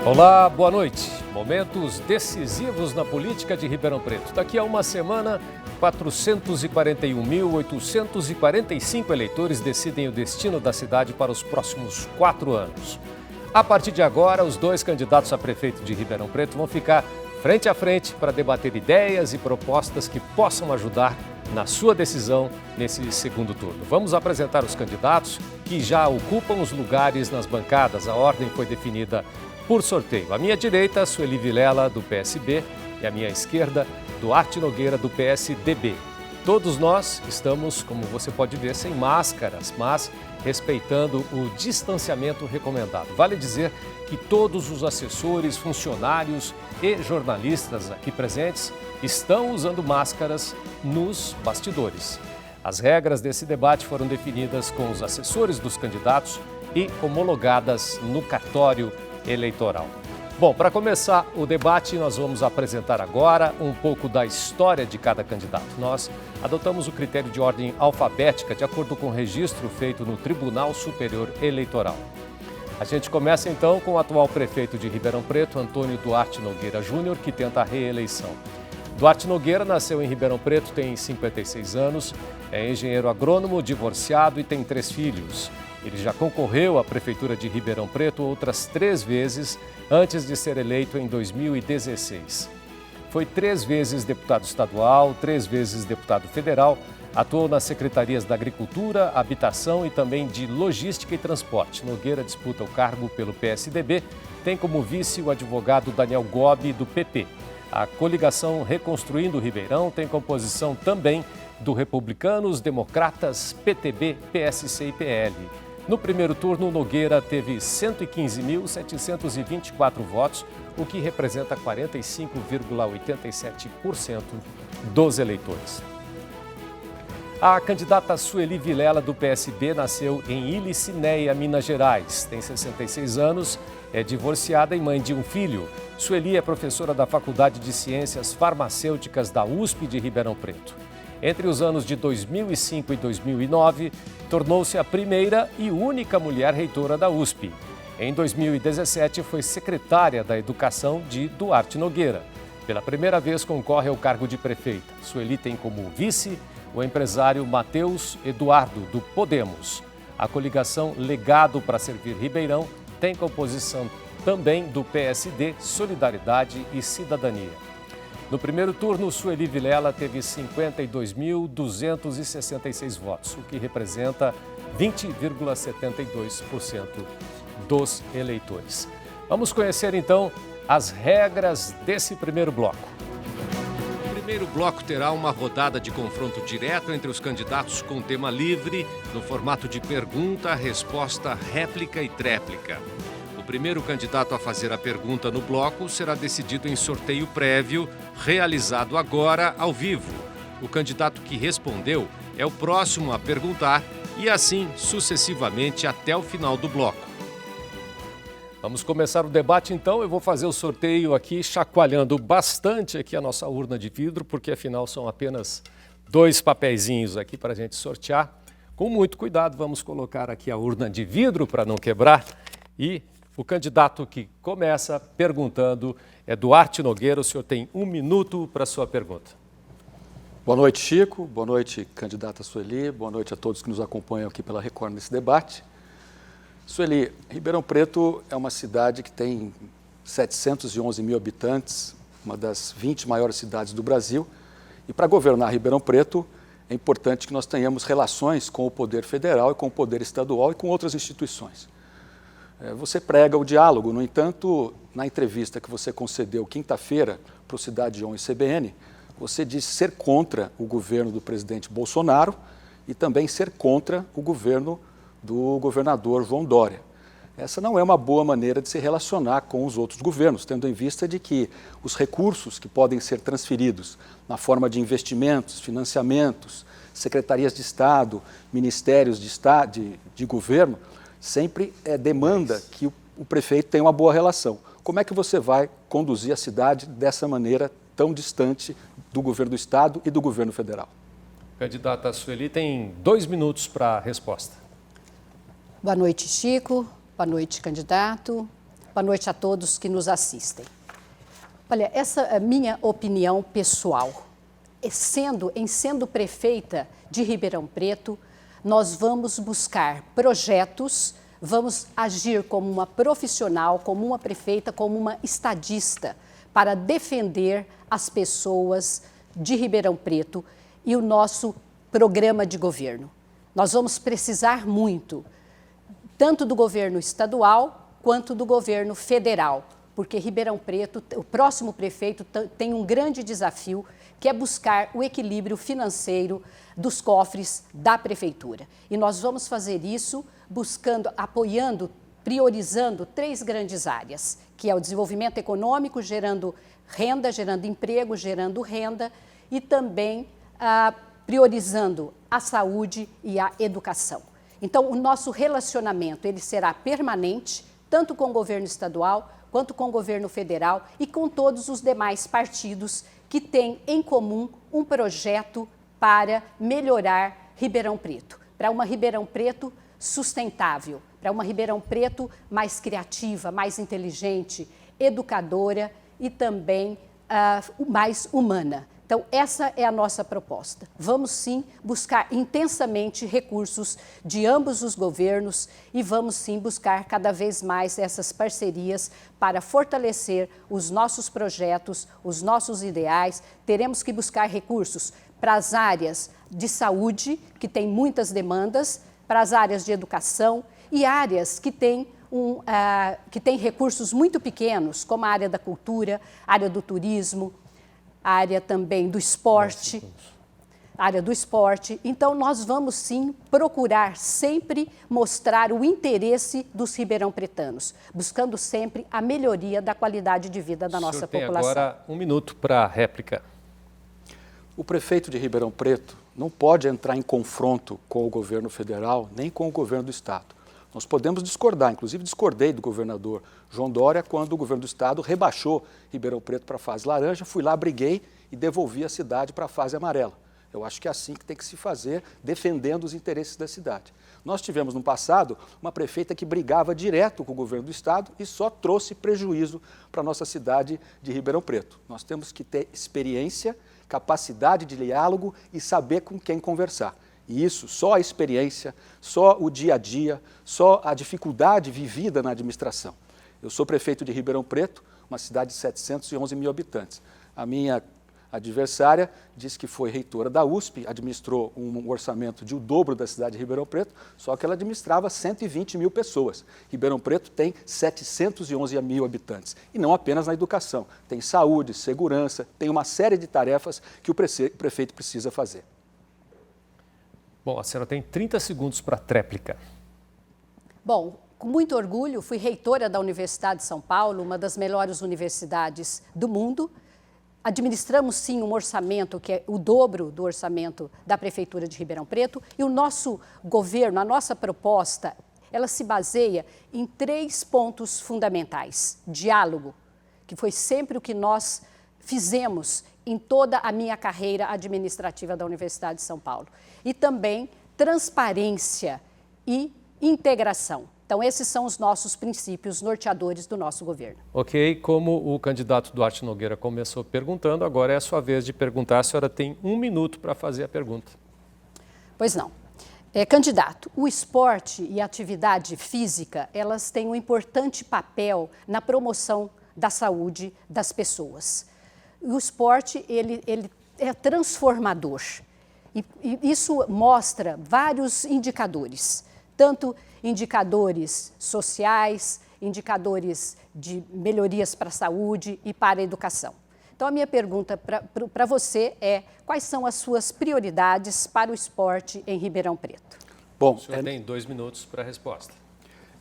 Olá, boa noite. Momentos decisivos na política de Ribeirão Preto. Daqui a uma semana, 441.845 eleitores decidem o destino da cidade para os próximos 4 anos. A partir de agora, os 2 candidatos a prefeito de Ribeirão Preto vão ficar frente a frente para debater ideias e propostas que possam ajudar na sua decisão nesse segundo turno. Vamos apresentar os candidatos que já ocupam os lugares nas bancadas. A ordem foi definida por sorteio. À minha direita, Sueli Vilela, do PSB, e à minha esquerda, Duarte Nogueira, do PSDB. Todos nós estamos, como você pode ver, sem máscaras, mas respeitando o distanciamento recomendado. Vale dizer que todos os assessores, funcionários e jornalistas aqui presentes estão usando máscaras nos bastidores. As regras desse debate foram definidas com os assessores dos candidatos e homologadas no cartório eleitoral. Bom, para começar o debate, nós vamos apresentar agora um pouco da história de cada candidato. Nós adotamos o critério de ordem alfabética de acordo com o registro feito no Tribunal Superior Eleitoral. A gente começa então com o atual prefeito de Ribeirão Preto, Antônio Duarte Nogueira Júnior, que tenta a reeleição. Duarte Nogueira nasceu em Ribeirão Preto, tem 56 anos, é engenheiro agrônomo, divorciado e tem 3 filhos. Ele já concorreu à Prefeitura de Ribeirão Preto outras 3 vezes antes de ser eleito em 2016. Foi 3 vezes deputado estadual, 3 vezes deputado federal, atuou nas secretarias da Agricultura, Habitação e também de Logística e Transporte. Nogueira disputa o cargo pelo PSDB, tem como vice o advogado Daniel Gobi, do PP. A coligação Reconstruindo Ribeirão tem composição também do Republicanos, Democratas, PTB, PSC e PL. No primeiro turno, Nogueira teve 115.724 votos, o que representa 45,87% dos eleitores. A candidata Sueli Vilela, do PSB, nasceu em Ilicinéia, Minas Gerais. Tem 66 anos, é divorciada e mãe de um filho. Sueli é professora da Faculdade de Ciências Farmacêuticas da USP de Ribeirão Preto. Entre os anos de 2005 e 2009, tornou-se a primeira e única mulher reitora da USP. Em 2017, foi secretária da Educação de Duarte Nogueira. Pela primeira vez, concorre ao cargo de prefeita. Sueli tem como vice o empresário Matheus Eduardo, do Podemos. A coligação Legado para Servir Ribeirão tem composição também do PSD, Solidariedade e Cidadania. No primeiro turno, Sueli Vilela teve 52.266 votos, o que representa 20,72% dos eleitores. Vamos conhecer, então, as regras desse primeiro bloco. O primeiro bloco terá uma rodada de confronto direto entre os candidatos com tema livre, no formato de pergunta, resposta, réplica e tréplica. O primeiro candidato a fazer a pergunta no bloco será decidido em sorteio prévio, realizado agora ao vivo. O candidato que respondeu é o próximo a perguntar e assim sucessivamente até o final do bloco. Vamos começar o debate então. Eu vou fazer o sorteio aqui, chacoalhando bastante aqui a nossa urna de vidro, porque afinal são apenas 2 papeizinhos aqui para a gente sortear. Com muito cuidado, vamos colocar aqui a urna de vidro para não quebrar e o candidato que começa perguntando é Duarte Nogueira. O senhor tem 1 minuto para a sua pergunta. Boa noite, Chico. Boa noite, candidata Sueli. Boa noite a todos que nos acompanham aqui pela Record nesse debate. Sueli, Ribeirão Preto é uma cidade que tem 711 mil habitantes, uma das 20 maiores cidades do Brasil. E para governar Ribeirão Preto, é importante que nós tenhamos relações com o poder federal e com o poder estadual e com outras instituições. Você prega o diálogo, no entanto, na entrevista que você concedeu quinta-feira para o Cidade On e CBN, você disse ser contra o governo do presidente Bolsonaro e também ser contra o governo do governador João Dória. Essa não é uma boa maneira de se relacionar com os outros governos, tendo em vista de que os recursos que podem ser transferidos na forma de investimentos, financiamentos, secretarias de Estado, ministérios de governo, sempre demanda que o prefeito tenha uma boa relação. Como é que você vai conduzir a cidade dessa maneira tão distante do governo do Estado e do governo federal? Candidata Sueli tem 2 minutos para a resposta. Boa noite, Chico. Boa noite, candidato. Boa noite a todos que nos assistem. Olha, essa é a minha opinião pessoal. Sendo prefeita de Ribeirão Preto, nós vamos buscar projetos, vamos agir como uma profissional, como uma prefeita, como uma estadista, para defender as pessoas de Ribeirão Preto e o nosso programa de governo. Nós vamos precisar muito, tanto do governo estadual quanto do governo federal, porque Ribeirão Preto, o próximo prefeito, tem um grande desafio, que é buscar o equilíbrio financeiro dos cofres da prefeitura. E nós vamos fazer isso buscando, apoiando, priorizando 3 grandes áreas, que é o desenvolvimento econômico, gerando renda, gerando emprego, gerando renda, e também priorizando a saúde e a educação. Então, o nosso relacionamento ele será permanente, tanto com o governo estadual, quanto com o governo federal e com todos os demais partidos que têm em comum um projeto para melhorar Ribeirão Preto, para uma Ribeirão Preto sustentável, para uma Ribeirão Preto mais criativa, mais inteligente, educadora e também mais humana. Então, essa é a nossa proposta. Vamos, sim, buscar intensamente recursos de ambos os governos e vamos, sim, buscar cada vez mais essas parcerias para fortalecer os nossos projetos, os nossos ideais. Teremos que buscar recursos para as áreas de saúde, que tem muitas demandas, para as áreas de educação e áreas que têm recursos muito pequenos, como a área da cultura, a área do turismo, a área também do esporte, Então, nós vamos, sim, procurar sempre mostrar o interesse dos ribeirão-pretanos, buscando sempre a melhoria da qualidade de vida da nossa população. Tem agora 1 minuto para a réplica. O prefeito de Ribeirão Preto não pode entrar em confronto com o governo federal, nem com o governo do estado. Nós podemos discordar, inclusive discordei do governador João Dória quando o governo do estado rebaixou Ribeirão Preto para a fase laranja, fui lá, briguei e devolvi a cidade para a fase amarela. Eu acho que é assim que tem que se fazer, defendendo os interesses da cidade. Nós tivemos no passado uma prefeita que brigava direto com o governo do estado e só trouxe prejuízo para a nossa cidade de Ribeirão Preto. Nós temos que ter experiência, capacidade de diálogo e saber com quem conversar. E isso, só a experiência, só o dia a dia, só a dificuldade vivida na administração. Eu sou prefeito de Ribeirão Preto, uma cidade de 711 mil habitantes. A minha adversária disse que foi reitora da USP, administrou um orçamento de o dobro da cidade de Ribeirão Preto, só que ela administrava 120 mil pessoas. Ribeirão Preto tem 711 mil habitantes. E não apenas na educação, tem saúde, segurança, tem uma série de tarefas que o prefeito precisa fazer. Bom, a senhora tem 30 segundos para a tréplica. Bom, com muito orgulho, fui reitora da Universidade de São Paulo, uma das melhores universidades do mundo. Administramos, sim, um orçamento que é o dobro do orçamento da Prefeitura de Ribeirão Preto e o nosso governo, a nossa proposta, ela se baseia em 3 pontos fundamentais. Diálogo, que foi sempre o que nós fizemos em toda a minha carreira administrativa da Universidade de São Paulo. E também transparência e integração. Então, esses são os nossos princípios norteadores do nosso governo. Ok, como o candidato Duarte Nogueira começou perguntando, agora é a sua vez de perguntar. A senhora tem 1 minuto para fazer a pergunta. Pois não. Candidato, o esporte e a atividade física, elas têm um importante papel na promoção da saúde das pessoas. O esporte, ele é transformador. E isso mostra vários indicadores, tanto indicadores sociais, indicadores de melhorias para a saúde e para a educação. Então, a minha pergunta para você é: quais são as suas prioridades para o esporte em Ribeirão Preto? Bom, o senhor tem 2 minutos para a resposta.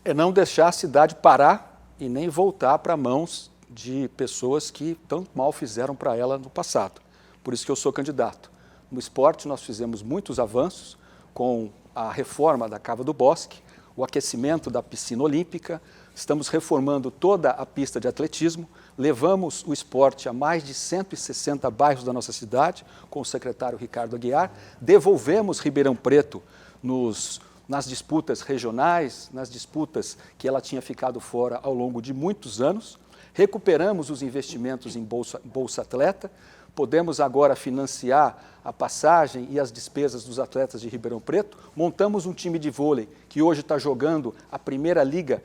É não deixar a cidade parar e nem voltar para mãos de pessoas que tão mal fizeram para ela no passado. Por isso que eu sou candidato. No esporte, nós fizemos muitos avanços com a reforma da Cava do Bosque, o aquecimento da piscina olímpica, estamos reformando toda a pista de atletismo, levamos o esporte a mais de 160 bairros da nossa cidade, com o secretário Ricardo Aguiar, devolvemos Ribeirão Preto nos nas disputas regionais, nas disputas que ela tinha ficado fora ao longo de muitos anos. Recuperamos os investimentos em Bolsa Atleta, podemos agora financiar a passagem e as despesas dos atletas de Ribeirão Preto. Montamos um time de vôlei que hoje está jogando a primeira Liga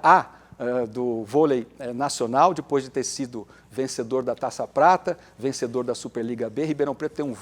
A do vôlei nacional, depois de ter sido vencedor da Taça Prata, vencedor da Superliga B. Ribeirão Preto tem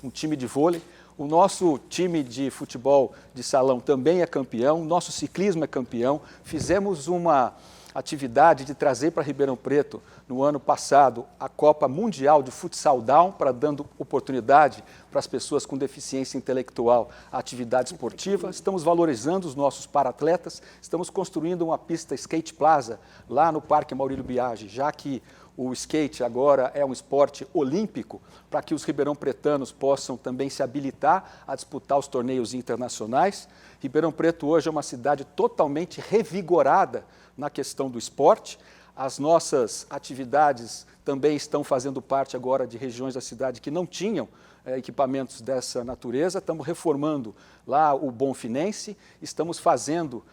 um time de vôlei. O nosso time de futebol de salão também é campeão, o nosso ciclismo é campeão. Fizemos uma atividade de trazer para Ribeirão Preto, no ano passado, a Copa Mundial de Futsal Down, para dando oportunidade para as pessoas com deficiência intelectual à atividade esportiva. Estamos valorizando os nossos para-atletas, estamos construindo uma pista Skate Plaza lá no Parque Maurílio Biagi, já que o skate agora é um esporte olímpico, para que os ribeirão-pretanos possam também se habilitar a disputar os torneios internacionais. Ribeirão Preto hoje é uma cidade totalmente revigorada na questão do esporte. As nossas atividades também estão fazendo parte agora de regiões da cidade que não tinham equipamentos dessa natureza. Estamos reformando lá o Bonfinense, estamos fazendo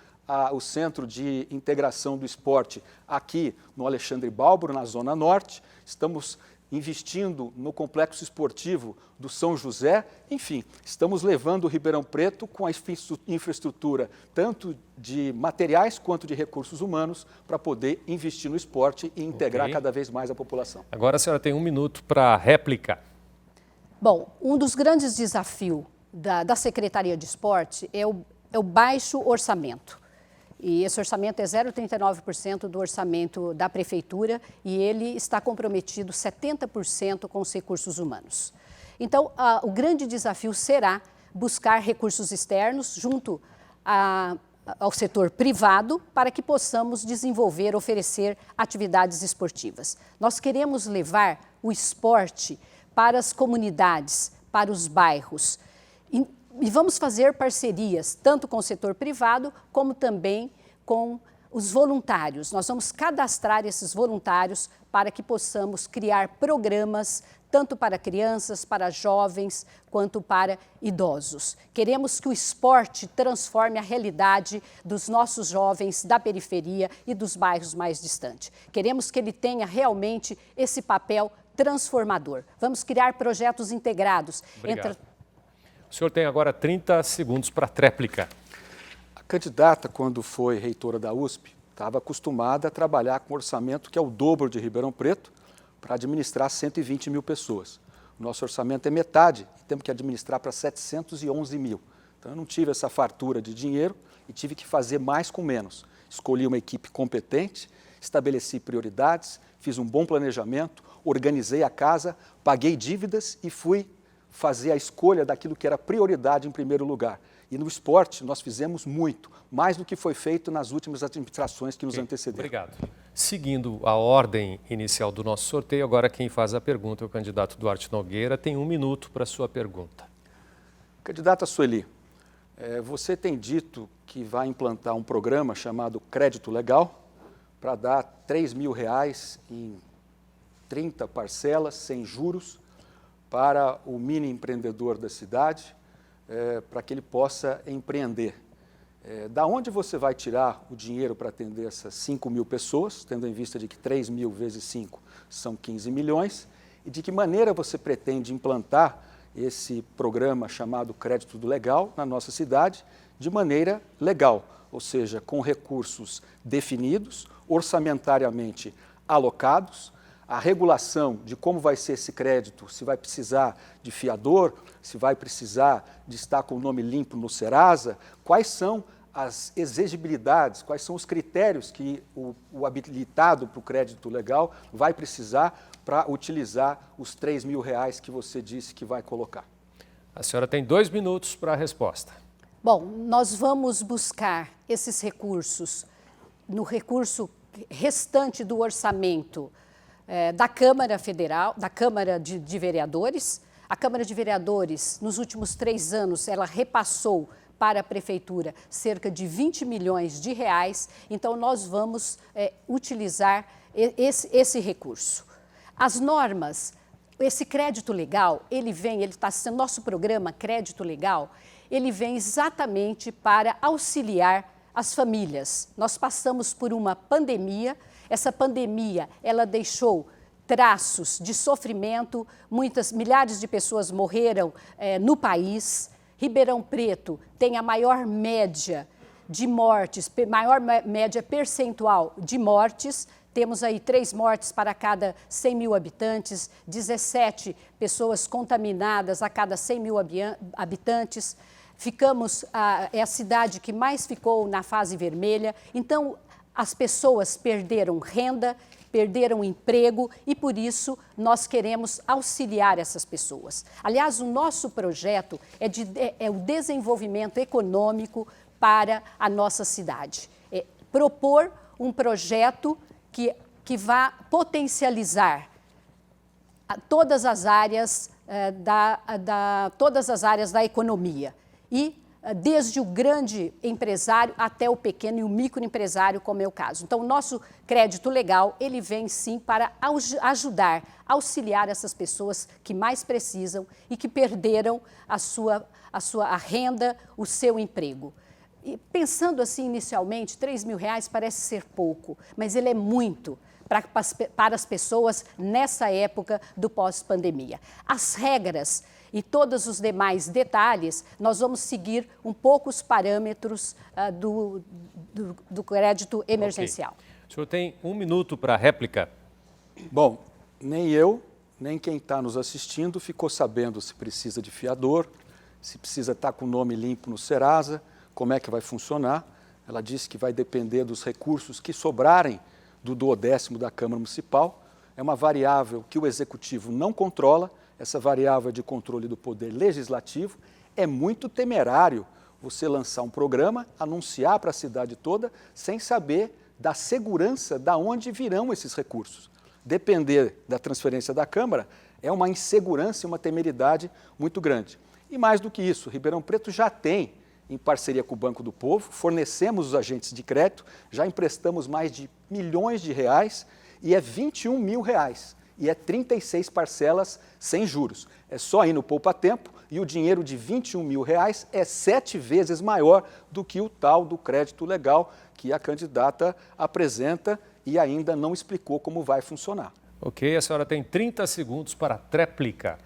o Centro de Integração do Esporte aqui no Alexandre Balbro, na Zona Norte. Estamos investindo no complexo esportivo do São José. Enfim, estamos levando o Ribeirão Preto com a infraestrutura tanto de materiais quanto de recursos humanos para poder investir no esporte e integrar cada vez mais a população. Agora a senhora tem 1 minuto para a réplica. Bom, um dos grandes desafios da Secretaria de Esporte é o baixo orçamento. E esse orçamento é 0,39% do orçamento da Prefeitura e ele está comprometido 70% com os recursos humanos. Então, o grande desafio será buscar recursos externos junto ao setor privado para que possamos desenvolver, oferecer atividades esportivas. Nós queremos levar o esporte para as comunidades, para os bairros. E vamos fazer parcerias, tanto com o setor privado, como também com os voluntários. Nós vamos cadastrar esses voluntários para que possamos criar programas, tanto para crianças, para jovens, quanto para idosos. Queremos que o esporte transforme a realidade dos nossos jovens da periferia e dos bairros mais distantes. Queremos que ele tenha realmente esse papel transformador. Vamos criar projetos integrados. Obrigado. O senhor tem agora 30 segundos para a tréplica. A candidata, quando foi reitora da USP, estava acostumada a trabalhar com um orçamento que é o dobro de Ribeirão Preto para administrar 120 mil pessoas. O nosso orçamento é metade, temos que administrar para 711 mil. Então, eu não tive essa fartura de dinheiro e tive que fazer mais com menos. Escolhi uma equipe competente, estabeleci prioridades, fiz um bom planejamento, organizei a casa, paguei dívidas e fui fazer a escolha daquilo que era prioridade em primeiro lugar. E no esporte nós fizemos muito, mais do que foi feito nas últimas administrações que nos antecederam. Obrigado. Seguindo a ordem inicial do nosso sorteio, agora quem faz a pergunta é o candidato Duarte Nogueira. Tem 1 minuto para a sua pergunta. Candidata Sueli, você tem dito que vai implantar um programa chamado Crédito Legal para dar R$3 mil em 30 parcelas, sem juros, para o mini empreendedor da cidade, para que ele possa empreender. Da onde você vai tirar o dinheiro para atender essas 5 mil pessoas, tendo em vista de que 3 mil vezes 5 são 15 milhões, e de que maneira você pretende implantar esse programa chamado Crédito Legal na nossa cidade de maneira legal, ou seja, com recursos definidos, orçamentariamente alocados, a regulação de como vai ser esse crédito, se vai precisar de fiador, se vai precisar de estar com o nome limpo no Serasa, quais são as exigibilidades, quais são os critérios que o habilitado para o crédito legal vai precisar para utilizar os R$3 mil que você disse que vai colocar. A senhora tem 2 minutos para a resposta. Bom, nós vamos buscar esses recursos no recurso restante do orçamento da Câmara Federal, da Câmara de Vereadores. A Câmara de Vereadores, nos últimos 3 anos, ela repassou para a Prefeitura cerca de R$20 milhões. Então, nós vamos utilizar esse recurso. As normas, esse crédito legal, ele está sendo, nosso programa Crédito Legal, ele vem exatamente para auxiliar as famílias. Nós passamos por uma pandemia, essa pandemia ela deixou traços de sofrimento, milhares de pessoas morreram no país. Ribeirão Preto tem a maior média de mortes, maior média percentual de mortes. Temos aí 3 mortes para cada 100 mil habitantes, 17 pessoas contaminadas a cada 100 mil habitantes. É a cidade que mais ficou na fase vermelha. Então, as pessoas perderam renda, perderam emprego e, por isso, nós queremos auxiliar essas pessoas. Aliás, o nosso projeto é o desenvolvimento econômico para a nossa cidade. É propor um projeto que vá potencializar todas as áreas da economia e desde o grande empresário até o pequeno e o microempresário, como é o caso. Então, o nosso crédito legal, ele vem sim para ajudar, auxiliar essas pessoas que mais precisam e que perderam a renda, o seu emprego. E pensando assim inicialmente, R$3.000 parece ser pouco, mas ele é muito para as pessoas nessa época do pós-pandemia. As regras e todos os demais detalhes, nós vamos seguir um pouco os parâmetros do crédito emergencial. Okay. O senhor tem 1 minuto para a réplica. Bom, nem eu, nem quem está nos assistindo ficou sabendo se precisa de fiador, se precisa estar com o nome limpo no Serasa, como é que vai funcionar. Ela disse que vai depender dos recursos que sobrarem do 12º da Câmara Municipal. É uma variável que o Executivo não controla, essa variável de controle do Poder Legislativo. É muito temerário você lançar um programa, anunciar para a cidade toda, sem saber da segurança de onde virão esses recursos. Depender da transferência da Câmara é uma insegurança e uma temeridade muito grande. E mais do que isso, Ribeirão Preto já tem, em parceria com o Banco do Povo, fornecemos os agentes de crédito, já emprestamos mais de milhões de reais e é R$21 mil. E é 36 parcelas sem juros. É só ir no Poupa Tempo e o dinheiro de R$21 mil é 7 vezes maior do que o tal do crédito legal que a candidata apresenta e ainda não explicou como vai funcionar. Ok, a senhora tem 30 segundos para a tréplica.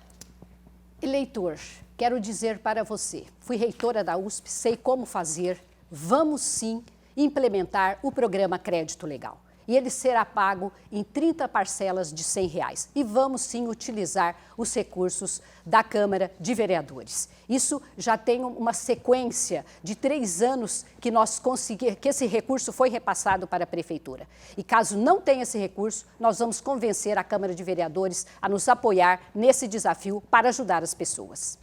Eleitor, quero dizer para você, fui reitora da USP, sei como fazer, vamos sim implementar o programa Crédito Legal. E ele será pago em 30 parcelas de R$100. E vamos sim utilizar os recursos da Câmara de Vereadores. Isso já tem uma sequência de 3 anos que esse recurso foi repassado para a Prefeitura. E caso não tenha esse recurso, nós vamos convencer a Câmara de Vereadores a nos apoiar nesse desafio para ajudar as pessoas.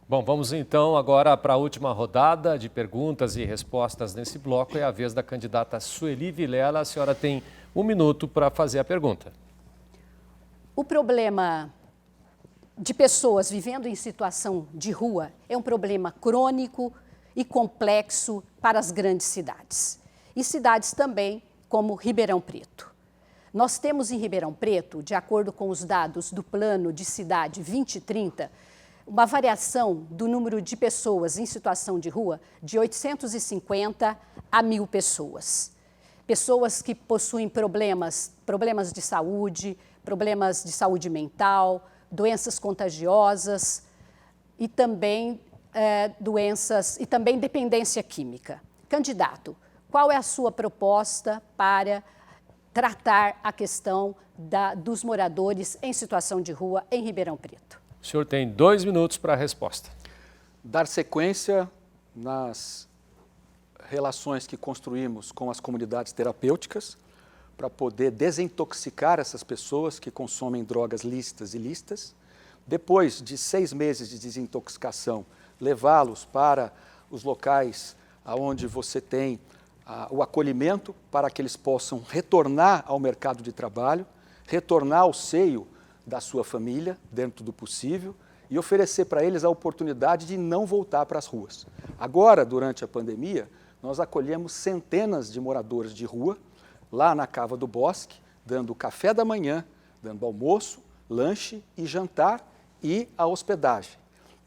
Bom, vamos então agora para a última rodada de perguntas e respostas nesse bloco. É a vez da candidata Sueli Vilela. A senhora tem 1 minuto para fazer a pergunta. O problema de pessoas vivendo em situação de rua é um problema crônico e complexo para as grandes cidades. E cidades também como Ribeirão Preto. Nós temos em Ribeirão Preto, de acordo com os dados do Plano de Cidade 2030, uma variação do número de pessoas em situação de rua de 850 a 1.000 pessoas. Pessoas que possuem problemas de saúde mental, doenças contagiosas e também dependência química. Candidato, qual é a sua proposta para tratar a questão dos moradores em situação de rua em Ribeirão Preto? O senhor tem 2 minutos para a resposta. Dar sequência nas relações que construímos com as comunidades terapêuticas para poder desintoxicar essas pessoas que consomem drogas lícitas e ilícitas. Depois de 6 meses de desintoxicação, levá-los para os locais onde você tem o acolhimento para que eles possam retornar ao mercado de trabalho, retornar ao seio da sua família, dentro do possível, e oferecer para eles a oportunidade de não voltar para as ruas. Agora, durante a pandemia, nós acolhemos centenas de moradores de rua, lá na Cava do Bosque, dando café da manhã, dando almoço, lanche e jantar e a hospedagem.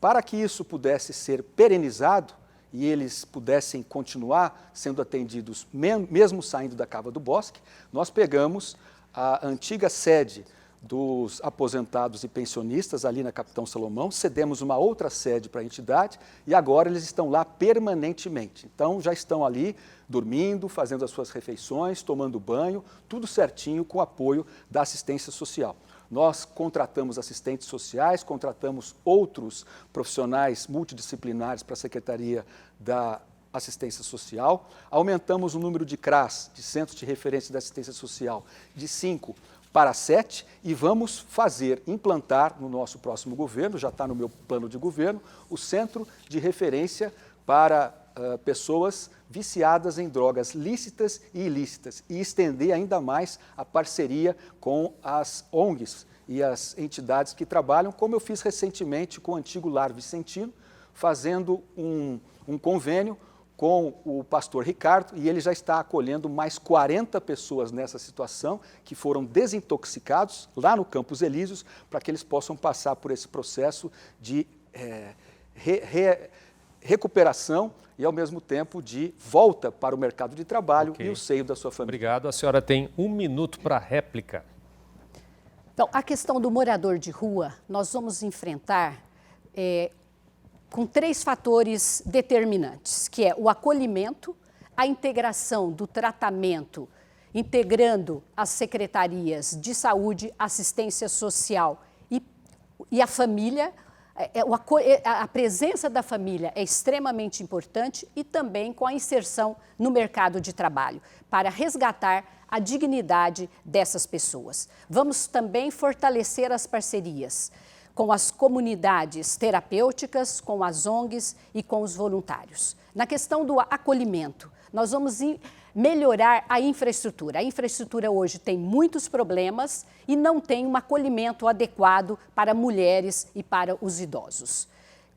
Para que isso pudesse ser perenizado e eles pudessem continuar sendo atendidos mesmo saindo da Cava do Bosque, nós pegamos a antiga sede dos aposentados e pensionistas ali na Capitão Salomão, cedemos uma outra sede para a entidade e agora eles estão lá permanentemente. Então já estão ali dormindo, fazendo as suas refeições, tomando banho, tudo certinho com o apoio da assistência social. Nós contratamos assistentes sociais, contratamos outros profissionais multidisciplinares para a Secretaria da Assistência Social, aumentamos o número de CRAS, de Centros de Referência da Assistência Social, de 5 para 7 e vamos implantar no nosso próximo governo, já está no meu plano de governo, o Centro de Referência para pessoas viciadas em drogas lícitas e ilícitas e estender ainda mais a parceria com as ONGs e as entidades que trabalham, como eu fiz recentemente com o antigo Lar Vicentino, fazendo um convênio com o pastor Ricardo, e ele já está acolhendo mais 40 pessoas nessa situação que foram desintoxicados lá no Campos Elíseos para que eles possam passar por esse processo de recuperação e, ao mesmo tempo, de volta para o mercado de trabalho e o seio da sua família. Obrigado. A senhora tem 1 minuto para a réplica. Então, a questão do morador de rua, nós vamos enfrentar com 3 fatores determinantes, que é o acolhimento, a integração do tratamento, integrando as secretarias de saúde, assistência social e a família. A presença da família é extremamente importante e também com a inserção no mercado de trabalho, para resgatar a dignidade dessas pessoas. Vamos também fortalecer as parcerias com as comunidades terapêuticas, com as ONGs e com os voluntários. Na questão do acolhimento, nós vamos melhorar a infraestrutura. A infraestrutura hoje tem muitos problemas e não tem um acolhimento adequado para mulheres e para os idosos.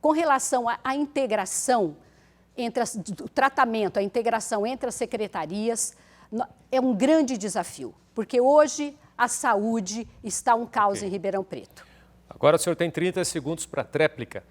Com relação à integração, o tratamento, a integração entre as secretarias, é um grande desafio, porque hoje a saúde está um caos em Ribeirão Preto. Agora o senhor tem 30 segundos para a tréplica.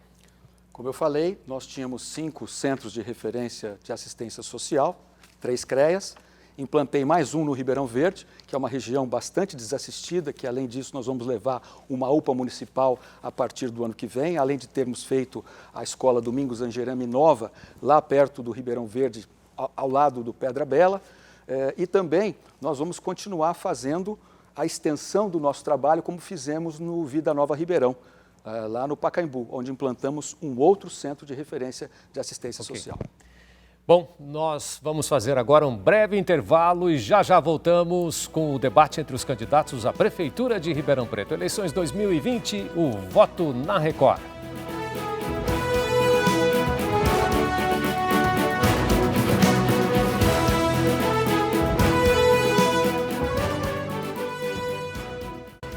Como eu falei, nós tínhamos 5 centros de referência de assistência social, 3 CREAs, implantei mais um no Ribeirão Verde, que é uma região bastante desassistida, que além disso nós vamos levar uma UPA municipal a partir do ano que vem, além de termos feito a Escola Domingos Angerame Nova, lá perto do Ribeirão Verde, ao lado do Pedra Bela, e também nós vamos continuar fazendo a extensão do nosso trabalho, como fizemos no Vida Nova Ribeirão, lá no Pacaembu, onde implantamos um outro centro de referência de assistência social. Bom, nós vamos fazer agora um breve intervalo e já voltamos com o debate entre os candidatos à Prefeitura de Ribeirão Preto. Eleições 2020, o voto na Record.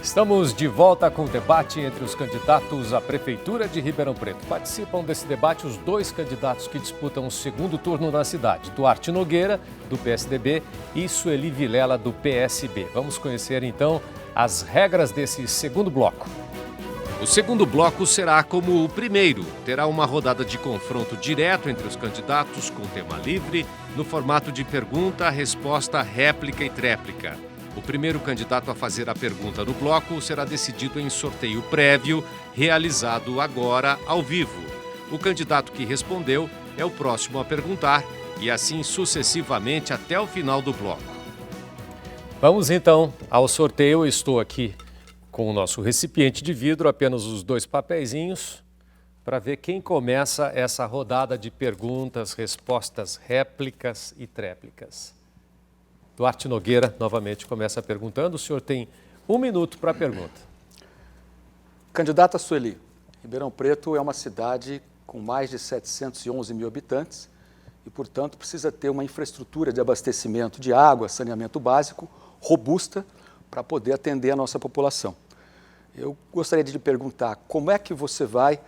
Estamos de volta com o debate entre os candidatos à Prefeitura de Ribeirão Preto. Participam desse debate os 2 candidatos que disputam o segundo turno na cidade, Duarte Nogueira, do PSDB, e Sueli Vilela, do PSB. Vamos conhecer, então, as regras desse segundo bloco. O segundo bloco será como o primeiro. Terá uma rodada de confronto direto entre os candidatos com tema livre, no formato de pergunta, resposta, réplica e tréplica. O primeiro candidato a fazer a pergunta no bloco será decidido em sorteio prévio, realizado agora ao vivo. O candidato que respondeu é o próximo a perguntar e assim sucessivamente até o final do bloco. Vamos então ao sorteio. Eu estou aqui com o nosso recipiente de vidro, apenas os 2 papeizinhos, para ver quem começa essa rodada de perguntas, respostas, réplicas e tréplicas. Duarte Nogueira, novamente, começa perguntando. O senhor tem 1 minuto para a pergunta. Candidata Sueli, Ribeirão Preto é uma cidade com mais de 711 mil habitantes e, portanto, precisa ter uma infraestrutura de abastecimento de água, saneamento básico, robusta, para poder atender a nossa população. Eu gostaria de lhe perguntar como é que você vai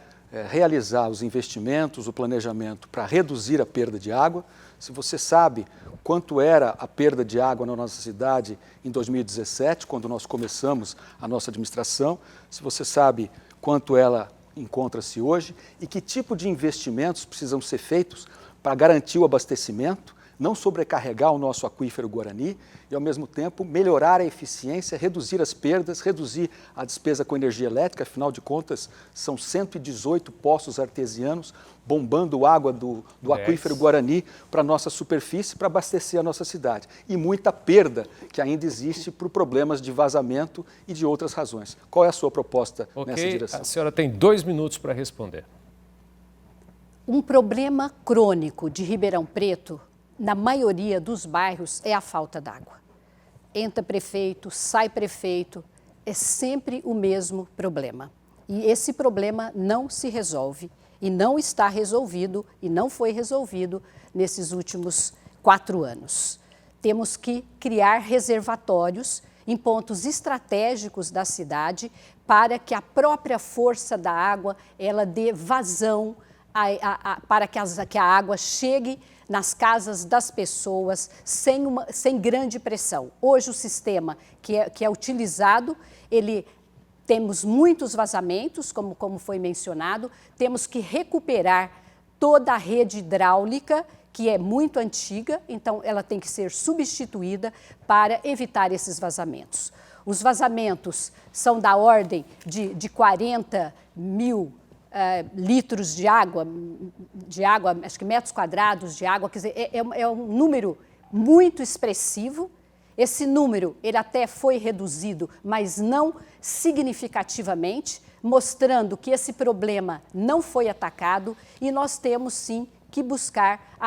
realizar os investimentos, o planejamento para reduzir a perda de água, se você sabe quanto era a perda de água na nossa cidade em 2017, quando nós começamos a nossa administração, se você sabe quanto ela encontra-se hoje e que tipo de investimentos precisam ser feitos para garantir o abastecimento, não sobrecarregar o nosso aquífero Guarani e, ao mesmo tempo, melhorar a eficiência, reduzir as perdas, reduzir a despesa com energia elétrica. Afinal de contas, são 118 poços artesianos bombando água do aquífero Guarani para a nossa superfície, para abastecer a nossa cidade. E muita perda que ainda existe por problemas de vazamento e de outras razões. Qual é a sua proposta nessa direção? A senhora tem 2 minutos para responder. Um problema crônico de Ribeirão Preto, na maioria dos bairros, é a falta d'água. Entra prefeito, sai prefeito, é sempre o mesmo problema. E esse problema não se resolve e não está resolvido e não foi resolvido nesses últimos 4 anos. Temos que criar reservatórios em pontos estratégicos da cidade para que a própria força da água ela dê vazão para que a água chegue nas casas das pessoas sem grande pressão. Hoje o sistema que é utilizado, temos muitos vazamentos, como foi mencionado, temos que recuperar toda a rede hidráulica, que é muito antiga, então ela tem que ser substituída para evitar esses vazamentos. Os vazamentos são da ordem de 40 mil litros de água, acho que metros quadrados de água, quer dizer, é um número muito expressivo. Esse número, ele até foi reduzido, mas não significativamente, mostrando que esse problema não foi atacado e nós temos sim que buscar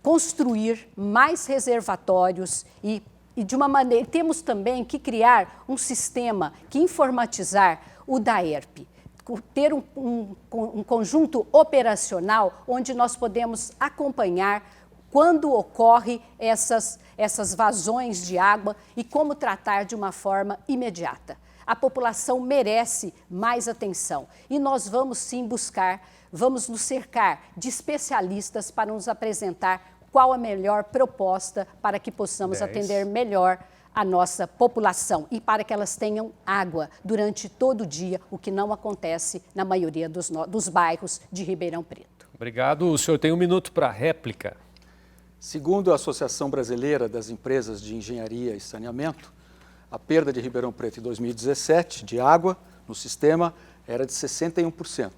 construir mais reservatórios e de uma maneira, temos também que criar um sistema, que informatizar o DAERP, ter um conjunto operacional onde nós podemos acompanhar quando ocorre essas vazões de água e como tratar de uma forma imediata. A população merece mais atenção e nós vamos sim vamos nos cercar de especialistas para nos apresentar qual a melhor proposta para que possamos atender melhor a nossa população e para que elas tenham água durante todo o dia, o que não acontece na maioria dos bairros de Ribeirão Preto. Obrigado. O senhor tem 1 minuto para a réplica. Segundo a Associação Brasileira das Empresas de Engenharia e Saneamento, a perda de Ribeirão Preto em 2017 de água no sistema era de 61%.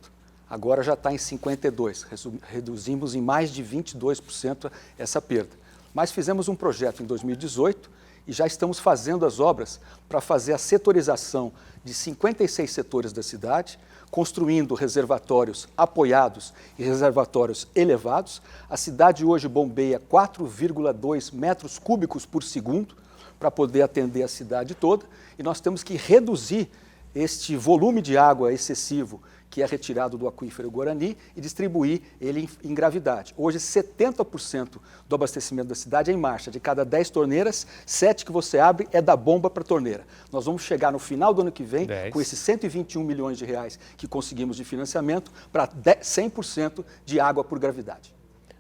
Agora já está em 52%. Reduzimos em mais de 22% essa perda. Mas fizemos um projeto em 2018 e já estamos fazendo as obras para fazer a setorização de 56 setores da cidade, construindo reservatórios apoiados e reservatórios elevados. A cidade hoje bombeia 4,2 metros cúbicos por segundo para poder atender a cidade toda e nós temos que reduzir este volume de água excessivo que é retirado do aquífero Guarani e distribuir ele em gravidade. Hoje, 70% do abastecimento da cidade é em marcha. De cada 10 torneiras, 7 que você abre é da bomba para a torneira. Nós vamos chegar no final do ano que vem, com esses 121 milhões de reais que conseguimos de financiamento, para 100% de água por gravidade.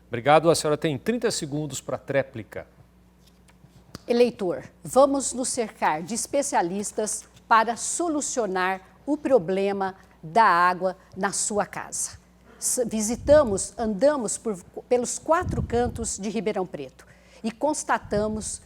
Obrigado. A senhora tem 30 segundos para a tréplica. Eleitor, vamos nos cercar de especialistas para solucionar o problema da água na sua casa. Andamos pelos 4 cantos de Ribeirão Preto e constatamos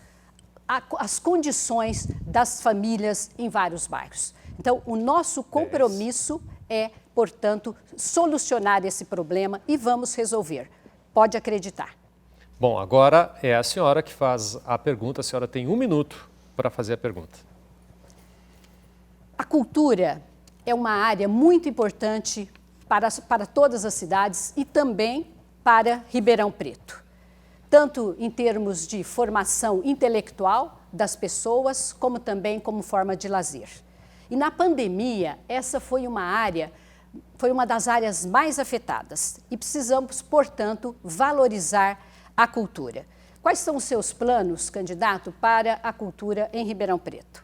as condições das famílias em vários bairros. Então, o nosso compromisso é, portanto, solucionar esse problema e vamos resolver. Pode acreditar. Bom, agora é a senhora que faz a pergunta. A senhora tem 1 minuto para fazer a pergunta. A cultura é uma área muito importante para todas as cidades e também para Ribeirão Preto, tanto em termos de formação intelectual das pessoas, como também como forma de lazer. E na pandemia, essa foi uma das áreas mais afetadas e precisamos, portanto, valorizar a cultura. Quais são os seus planos, candidato, para a cultura em Ribeirão Preto?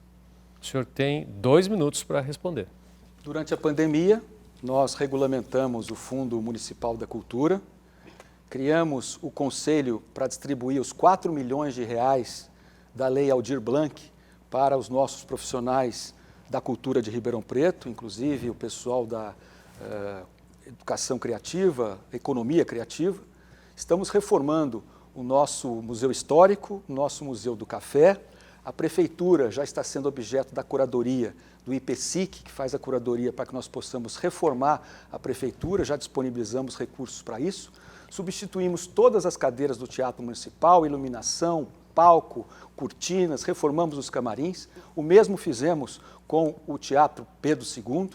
O senhor tem 2 minutos para responder. Durante a pandemia, nós regulamentamos o Fundo Municipal da Cultura, criamos o Conselho para distribuir os 4 milhões de reais da Lei Aldir Blanc para os nossos profissionais da cultura de Ribeirão Preto, inclusive o pessoal da educação criativa, economia criativa. Estamos reformando o nosso Museu Histórico, o nosso Museu do Café. A Prefeitura já está sendo objeto da curadoria do IPSIC, que faz a curadoria para que nós possamos reformar a Prefeitura, já disponibilizamos recursos para isso. Substituímos todas as cadeiras do Teatro Municipal, iluminação, palco, cortinas, reformamos os camarins. O mesmo fizemos com o Teatro Pedro II.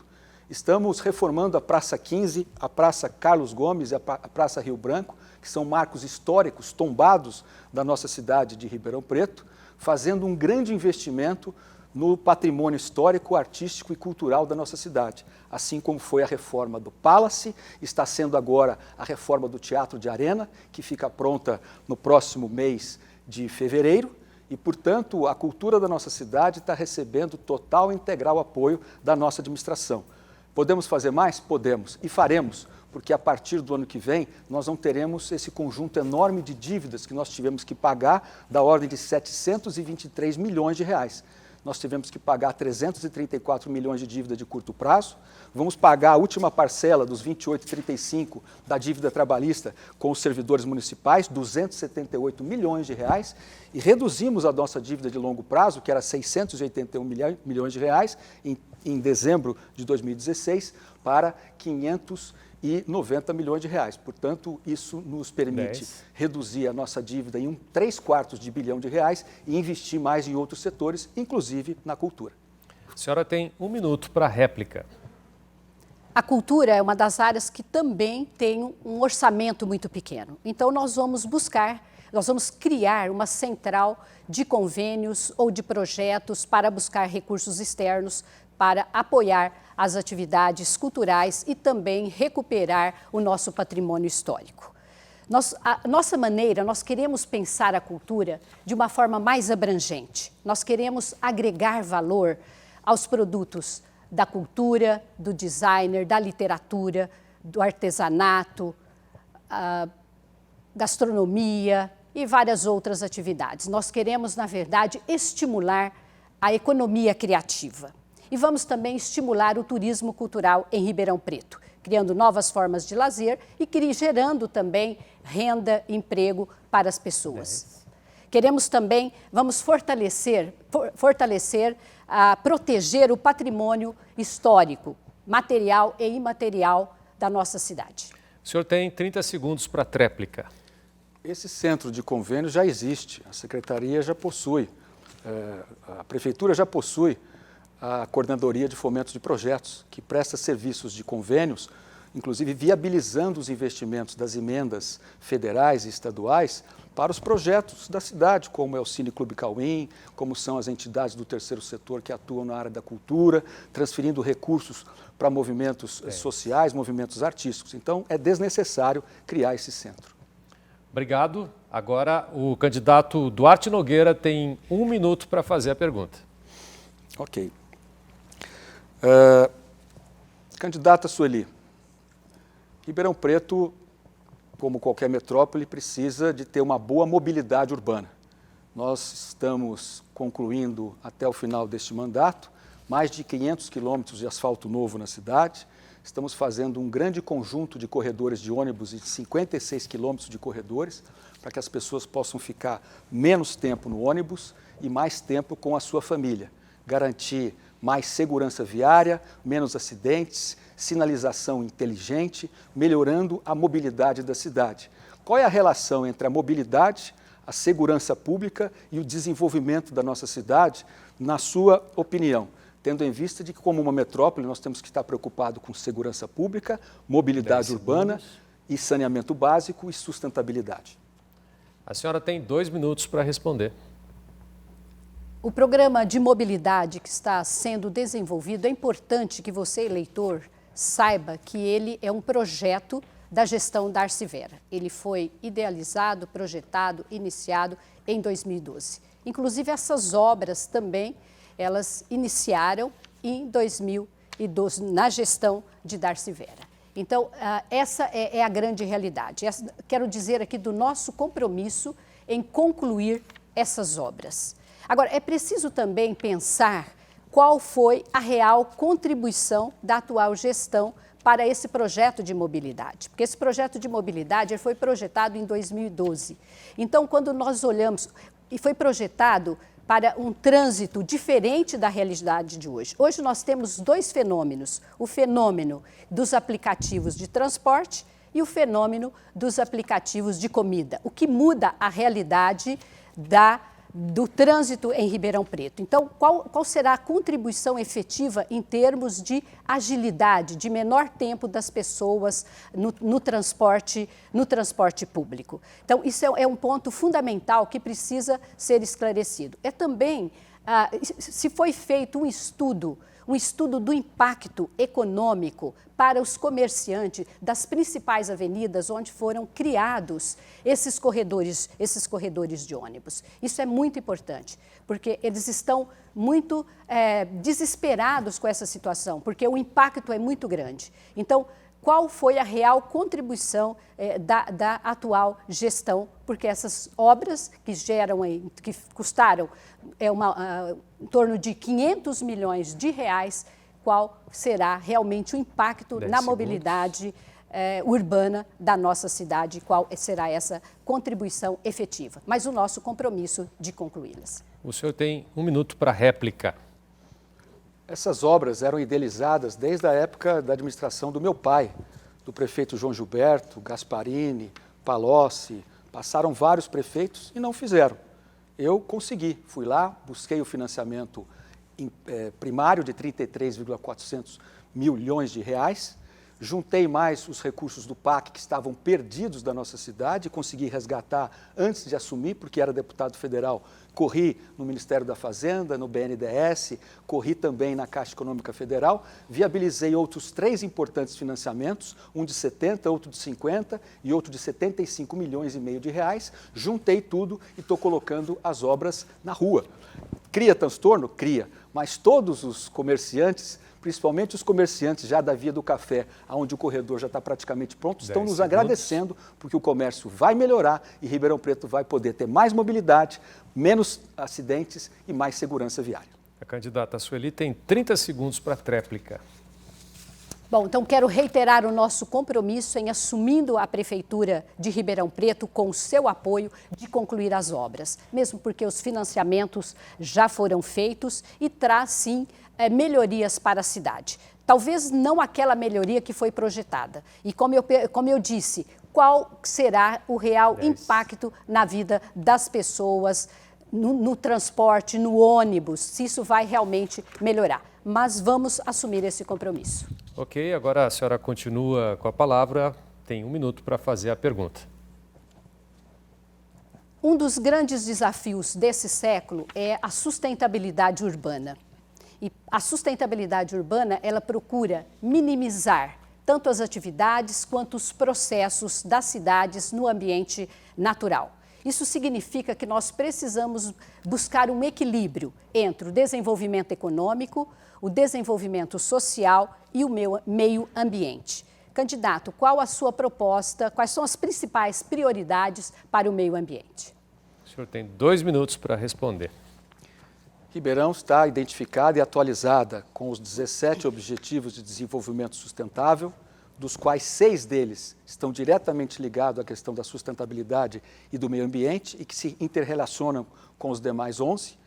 Estamos reformando a Praça 15, a Praça Carlos Gomes e a Praça Rio Branco, que são marcos históricos tombados da nossa cidade de Ribeirão Preto, fazendo um grande investimento no patrimônio histórico, artístico e cultural da nossa cidade. Assim como foi a reforma do Palace, está sendo agora a reforma do Teatro de Arena, que fica pronta no próximo mês de fevereiro, e, portanto, a cultura da nossa cidade está recebendo total e integral apoio da nossa administração. Podemos fazer mais? Podemos, e faremos, porque a partir do ano que vem nós não teremos esse conjunto enorme de dívidas que nós tivemos que pagar, da ordem de 723 milhões de reais. Nós tivemos que pagar 334 milhões de dívida de curto prazo, vamos pagar a última parcela dos 28,35 da dívida trabalhista com os servidores municipais, 278 milhões de reais, e reduzimos a nossa dívida de longo prazo, que era 681 milhões de reais, em dezembro de 2016, para 590 milhões de reais. Portanto, isso nos permite reduzir a nossa dívida em 3/4 bilhão de reais e investir mais em outros setores, inclusive na cultura. A senhora tem 1 minuto para a réplica. A cultura é uma das áreas que também tem um orçamento muito pequeno. Então, nós vamos criar uma central de convênios ou de projetos para buscar recursos externos para apoiar as atividades culturais e também recuperar o nosso patrimônio histórico. Nós queremos pensar a cultura de uma forma mais abrangente. Nós queremos agregar valor aos produtos da cultura, do designer, da literatura, do artesanato, gastronomia e várias outras atividades. Nós queremos, na verdade, estimular a economia criativa. E vamos também estimular o turismo cultural em Ribeirão Preto, criando novas formas de lazer e gerando também renda e emprego para as pessoas. Queremos também, vamos fortalecer, proteger o patrimônio histórico, material e imaterial da nossa cidade. O senhor tem 30 segundos para a tréplica. Esse centro de convênio já existe, a Secretaria já possui, a Prefeitura já possui a Coordenadoria de Fomento de Projetos, que presta serviços de convênios, inclusive viabilizando os investimentos das emendas federais e estaduais para os projetos da cidade, como é o Cine Clube Cauim, como são as entidades do terceiro setor que atuam na área da cultura, transferindo recursos para movimentos sociais, movimentos artísticos. Então, é desnecessário criar esse centro. Obrigado. Agora, o candidato Duarte Nogueira tem 1 minuto para fazer a pergunta. Ok. Candidata Sueli, Ribeirão Preto, como qualquer metrópole, precisa de ter uma boa mobilidade urbana. Nós estamos concluindo até o final deste mandato mais de 500 quilômetros de asfalto novo na cidade. Estamos fazendo um grande conjunto de corredores de ônibus e 56 quilômetros de corredores para que as pessoas possam ficar menos tempo no ônibus e mais tempo com a sua família. Garantir mais segurança viária, menos acidentes, sinalização inteligente, melhorando a mobilidade da cidade. Qual é a relação entre a mobilidade, a segurança pública e o desenvolvimento da nossa cidade, na sua opinião? Tendo em vista de que, como uma metrópole, nós temos que estar preocupados com segurança pública, mobilidade urbana e saneamento básico e sustentabilidade. A senhora tem 2 minutos para responder. O programa de mobilidade que está sendo desenvolvido, é importante que você, eleitor, saiba que ele é um projeto da gestão Darcy Vera. Ele foi idealizado, projetado, iniciado em 2012. Inclusive, essas obras também, elas iniciaram em 2012, na gestão de Darcy Vera. Então, essa é a grande realidade. Quero dizer aqui do nosso compromisso em concluir essas obras. Agora, é preciso também pensar qual foi a real contribuição da atual gestão para esse projeto de mobilidade, porque esse projeto de mobilidade ele foi projetado em 2012. Então, quando nós olhamos, e foi projetado para um trânsito diferente da realidade de hoje. Hoje nós temos dois fenômenos, o fenômeno dos aplicativos de transporte e o fenômeno dos aplicativos de comida, o que muda a realidade do trânsito em Ribeirão Preto. Então, qual será a contribuição efetiva em termos de agilidade, de menor tempo das pessoas no transporte público? Então, isso é um ponto fundamental que precisa ser esclarecido. É também, se foi feito um estudo do impacto econômico para os comerciantes das principais avenidas onde foram criados esses corredores de ônibus. Isso é muito importante, porque eles estão muito desesperados com essa situação, porque o impacto é muito grande. Então, qual foi a real contribuição da atual gestão? Porque essas obras que custaram em torno de 500 milhões de reais, qual será realmente o impacto na mobilidade urbana da nossa cidade, qual será essa contribuição efetiva. Mas o nosso compromisso de concluí-las. O senhor tem 1 minuto para réplica. Essas obras eram idealizadas desde a época da administração do meu pai, do prefeito João Gilberto, Gasparini, Palocci, passaram vários prefeitos e não fizeram. Eu consegui, fui lá, busquei o financiamento primário de 33,400 milhões de reais, juntei mais os recursos do PAC que estavam perdidos da nossa cidade, consegui resgatar antes de assumir, porque era deputado federal, corri no Ministério da Fazenda, no BNDES, corri também na Caixa Econômica Federal, viabilizei outros 3 importantes financiamentos, um de 70, outro de 50 e outro de 75 milhões e meio de reais, juntei tudo e estou colocando as obras na rua. Cria transtorno? Cria, mas todos os comerciantes, principalmente os comerciantes já da Via do Café, onde o corredor já está praticamente pronto, estão nos agradecendo, porque o comércio vai melhorar e Ribeirão Preto vai poder ter mais mobilidade, menos acidentes e mais segurança viária. A candidata Sueli tem 30 segundos para a tréplica. Bom, então quero reiterar o nosso compromisso em assumindo a Prefeitura de Ribeirão Preto com o seu apoio de concluir as obras, mesmo porque os financiamentos já foram feitos e traz sim melhorias para a cidade. Talvez não aquela melhoria que foi projetada. E como eu disse, qual será o real impacto na vida das pessoas, no transporte, no ônibus, se isso vai realmente melhorar. Mas vamos assumir esse compromisso. Ok, agora a senhora continua com a palavra, tem 1 minuto para fazer a pergunta. Um dos grandes desafios desse século é a sustentabilidade urbana. E a sustentabilidade urbana, ela procura minimizar tanto as atividades quanto os processos das cidades no ambiente natural. Isso significa que nós precisamos buscar um equilíbrio entre o desenvolvimento econômico, o desenvolvimento social e o meio ambiente. Candidato, qual a sua proposta, quais são as principais prioridades para o meio ambiente? O senhor tem 2 minutos para responder. Ribeirão está identificada e atualizada com os 17 Objetivos de Desenvolvimento Sustentável, dos quais 6 deles estão diretamente ligados à questão da sustentabilidade e do meio ambiente e que se interrelacionam com os demais 11.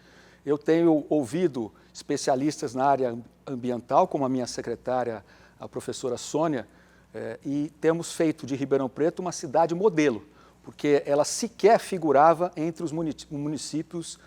Eu tenho ouvido especialistas na área ambiental, como a minha secretária, a professora Sônia, e temos feito de Ribeirão Preto uma cidade modelo, porque ela sequer figurava entre os municípios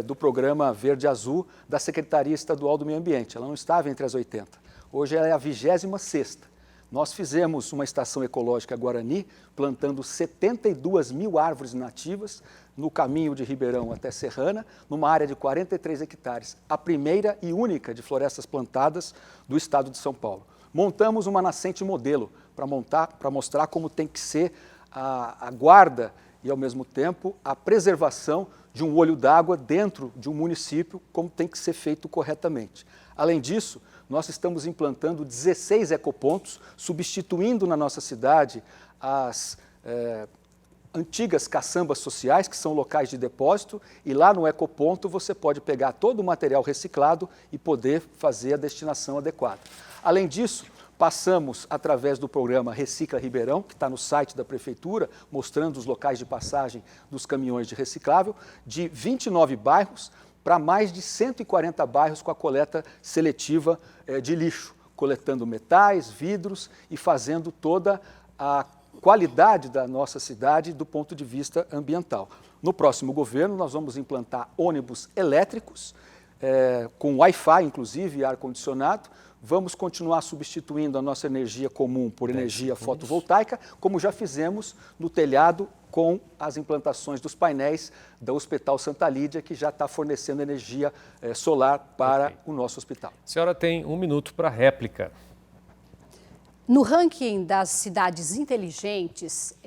do programa Verde Azul da Secretaria Estadual do Meio Ambiente. Ela não estava entre as 80. Hoje ela é a 26ª. Nós fizemos uma estação ecológica Guarani, plantando 72 mil árvores nativas no caminho de Ribeirão até Serrana, numa área de 43 hectares, a primeira e única de florestas plantadas do estado de São Paulo. Montamos uma nascente modelo para mostrar como tem que ser a guarda e, ao mesmo tempo, a preservação de um olho d'água dentro de um município, como tem que ser feito corretamente. Além disso, nós estamos implantando 16 ecopontos, substituindo na nossa cidade as antigas caçambas sociais, que são locais de depósito, e lá no ecoponto você pode pegar todo o material reciclado e poder fazer a destinação adequada. Além disso, Passamos, através do programa Recicla Ribeirão, que está no site da Prefeitura, mostrando os locais de passagem dos caminhões de reciclável, de 29 bairros para mais de 140 bairros com a coleta seletiva de lixo, coletando metais, vidros e fazendo toda a qualidade da nossa cidade do ponto de vista ambiental. No próximo governo, nós vamos implantar ônibus elétricos, com Wi-Fi, inclusive, e ar-condicionado. Vamos continuar substituindo a nossa energia comum por energia fotovoltaica, como já fizemos no telhado com as implantações dos painéis da Hospital Santa Lídia, que já está fornecendo energia solar para o nosso hospital. A senhora tem 1 minuto para réplica. No ranking das cidades inteligentes,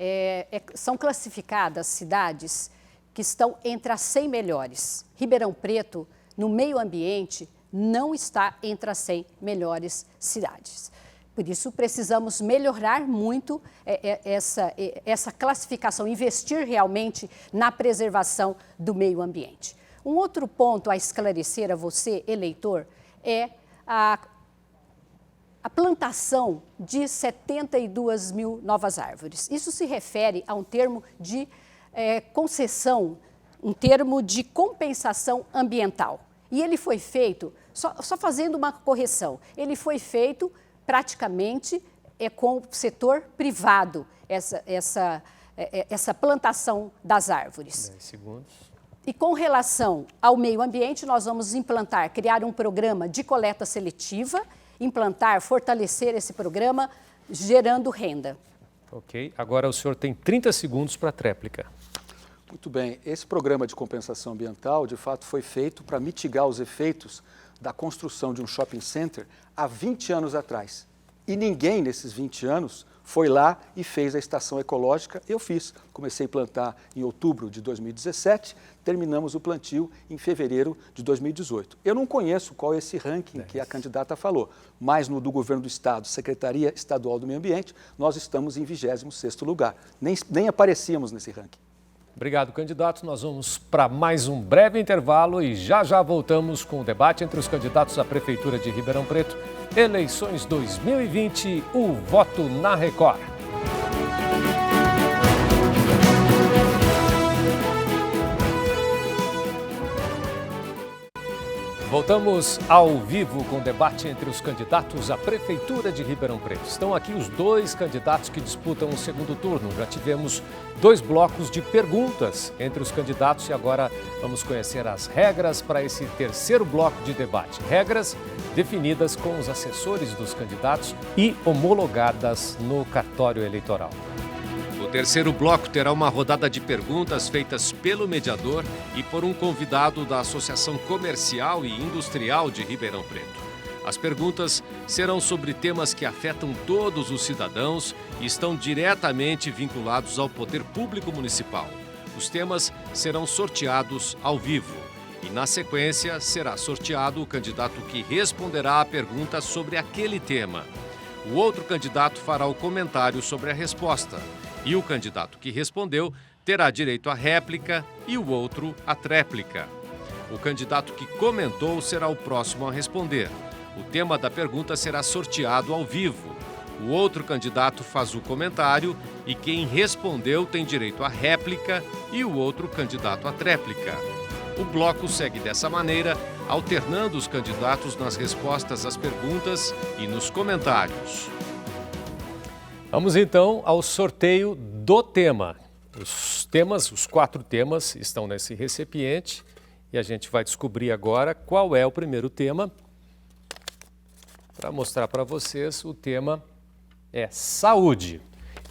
são classificadas cidades que estão entre as 100 melhores. Ribeirão Preto, no meio ambiente, não está entre as 100 melhores cidades. Por isso, precisamos melhorar muito essa classificação, investir realmente na preservação do meio ambiente. Um outro ponto a esclarecer a você, eleitor, é a plantação de 72 mil novas árvores. Isso se refere a um termo de concessão, um termo de compensação ambiental. E ele foi feito, só fazendo uma correção, ele foi feito praticamente com o setor privado, essa plantação das árvores. 10 segundos. E com relação ao meio ambiente, nós vamos criar um programa de coleta seletiva, fortalecer esse programa, gerando renda. Ok, agora o senhor tem 30 segundos para a tréplica. Muito bem, esse programa de compensação ambiental, de fato, foi feito para mitigar os efeitos da construção de um shopping center há 20 anos atrás. E ninguém nesses 20 anos foi lá e fez a estação ecológica. Eu fiz, comecei a plantar em outubro de 2017, terminamos o plantio em fevereiro de 2018. Eu não conheço qual é esse ranking que a candidata falou, mas no do Governo do Estado, Secretaria Estadual do Meio Ambiente, nós estamos em 26º lugar. Nem aparecíamos nesse ranking. Obrigado, candidato. Nós vamos para mais um breve intervalo e já voltamos com o debate entre os candidatos à Prefeitura de Ribeirão Preto. Eleições 2020, o voto na Record. Voltamos ao vivo com o debate entre os candidatos à Prefeitura de Ribeirão Preto. Estão aqui os 2 candidatos que disputam o segundo turno. Já tivemos 2 blocos de perguntas entre os candidatos e agora vamos conhecer as regras para esse terceiro bloco de debate. Regras definidas com os assessores dos candidatos e homologadas no cartório eleitoral. O terceiro bloco terá uma rodada de perguntas feitas pelo mediador e por um convidado da Associação Comercial e Industrial de Ribeirão Preto. As perguntas serão sobre temas que afetam todos os cidadãos e estão diretamente vinculados ao poder público municipal. Os temas serão sorteados ao vivo e, na sequência, será sorteado o candidato que responderá à pergunta sobre aquele tema. O outro candidato fará o comentário sobre a resposta. E o candidato que respondeu terá direito à réplica e o outro à tréplica. O candidato que comentou será o próximo a responder. O tema da pergunta será sorteado ao vivo. O outro candidato faz o comentário e quem respondeu tem direito à réplica e o outro candidato à tréplica. O bloco segue dessa maneira, alternando os candidatos nas respostas às perguntas e nos comentários. Vamos então ao sorteio do tema. Os 4 temas estão nesse recipiente e a gente vai descobrir agora qual é o primeiro tema. Para mostrar para vocês, o tema é saúde.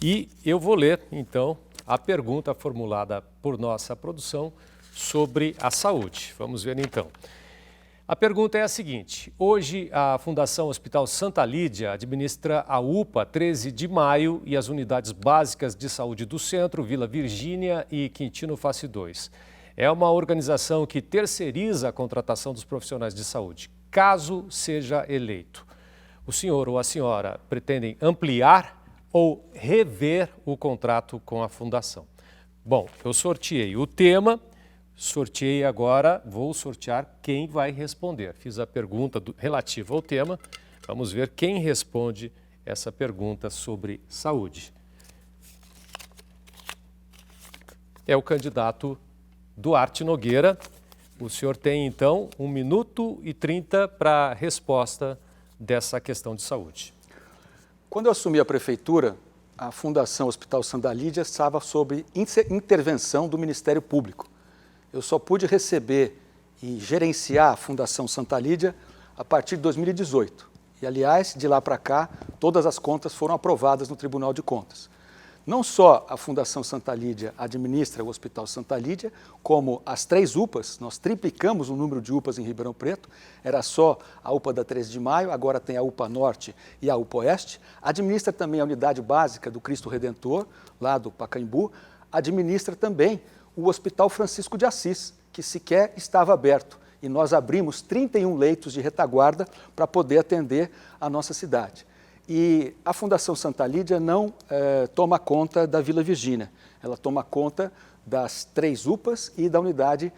E eu vou ler, então, a pergunta formulada por nossa produção sobre a saúde. Vamos ver, então. A pergunta é a seguinte: hoje a Fundação Hospital Santa Lídia administra a UPA 13 de Maio e as unidades básicas de saúde do Centro, Vila Virgínia e Quintino Face 2. É uma organização que terceiriza a contratação dos profissionais de saúde. Caso seja eleito, o senhor ou a senhora pretendem ampliar ou rever o contrato com a Fundação? Bom, eu sorteei o tema. Sorteei agora, vou sortear quem vai responder. Fiz a pergunta relativa ao tema, vamos ver quem responde essa pergunta sobre saúde. É o candidato Duarte Nogueira. O senhor tem, então, 1 minuto e 30 para a resposta dessa questão de saúde. Quando eu assumi a prefeitura, a Fundação Hospital Santa Lídia estava sob intervenção do Ministério Público. Eu só pude receber e gerenciar a Fundação Santa Lídia a partir de 2018. E, aliás, de lá para cá, todas as contas foram aprovadas no Tribunal de Contas. Não só a Fundação Santa Lídia administra o Hospital Santa Lídia, como as 3 UPAs, nós triplicamos o número de UPAs em Ribeirão Preto, era só a UPA da 13 de Maio, agora tem a UPA Norte e a UPA Oeste, administra também a unidade básica do Cristo Redentor, lá do Pacaembu, administra também o Hospital Francisco de Assis, que sequer estava aberto, e nós abrimos 31 leitos de retaguarda para poder atender a nossa cidade. E a Fundação Santa Lídia não toma conta da Vila Virgínia, ela toma conta das 3 UPAs e da unidade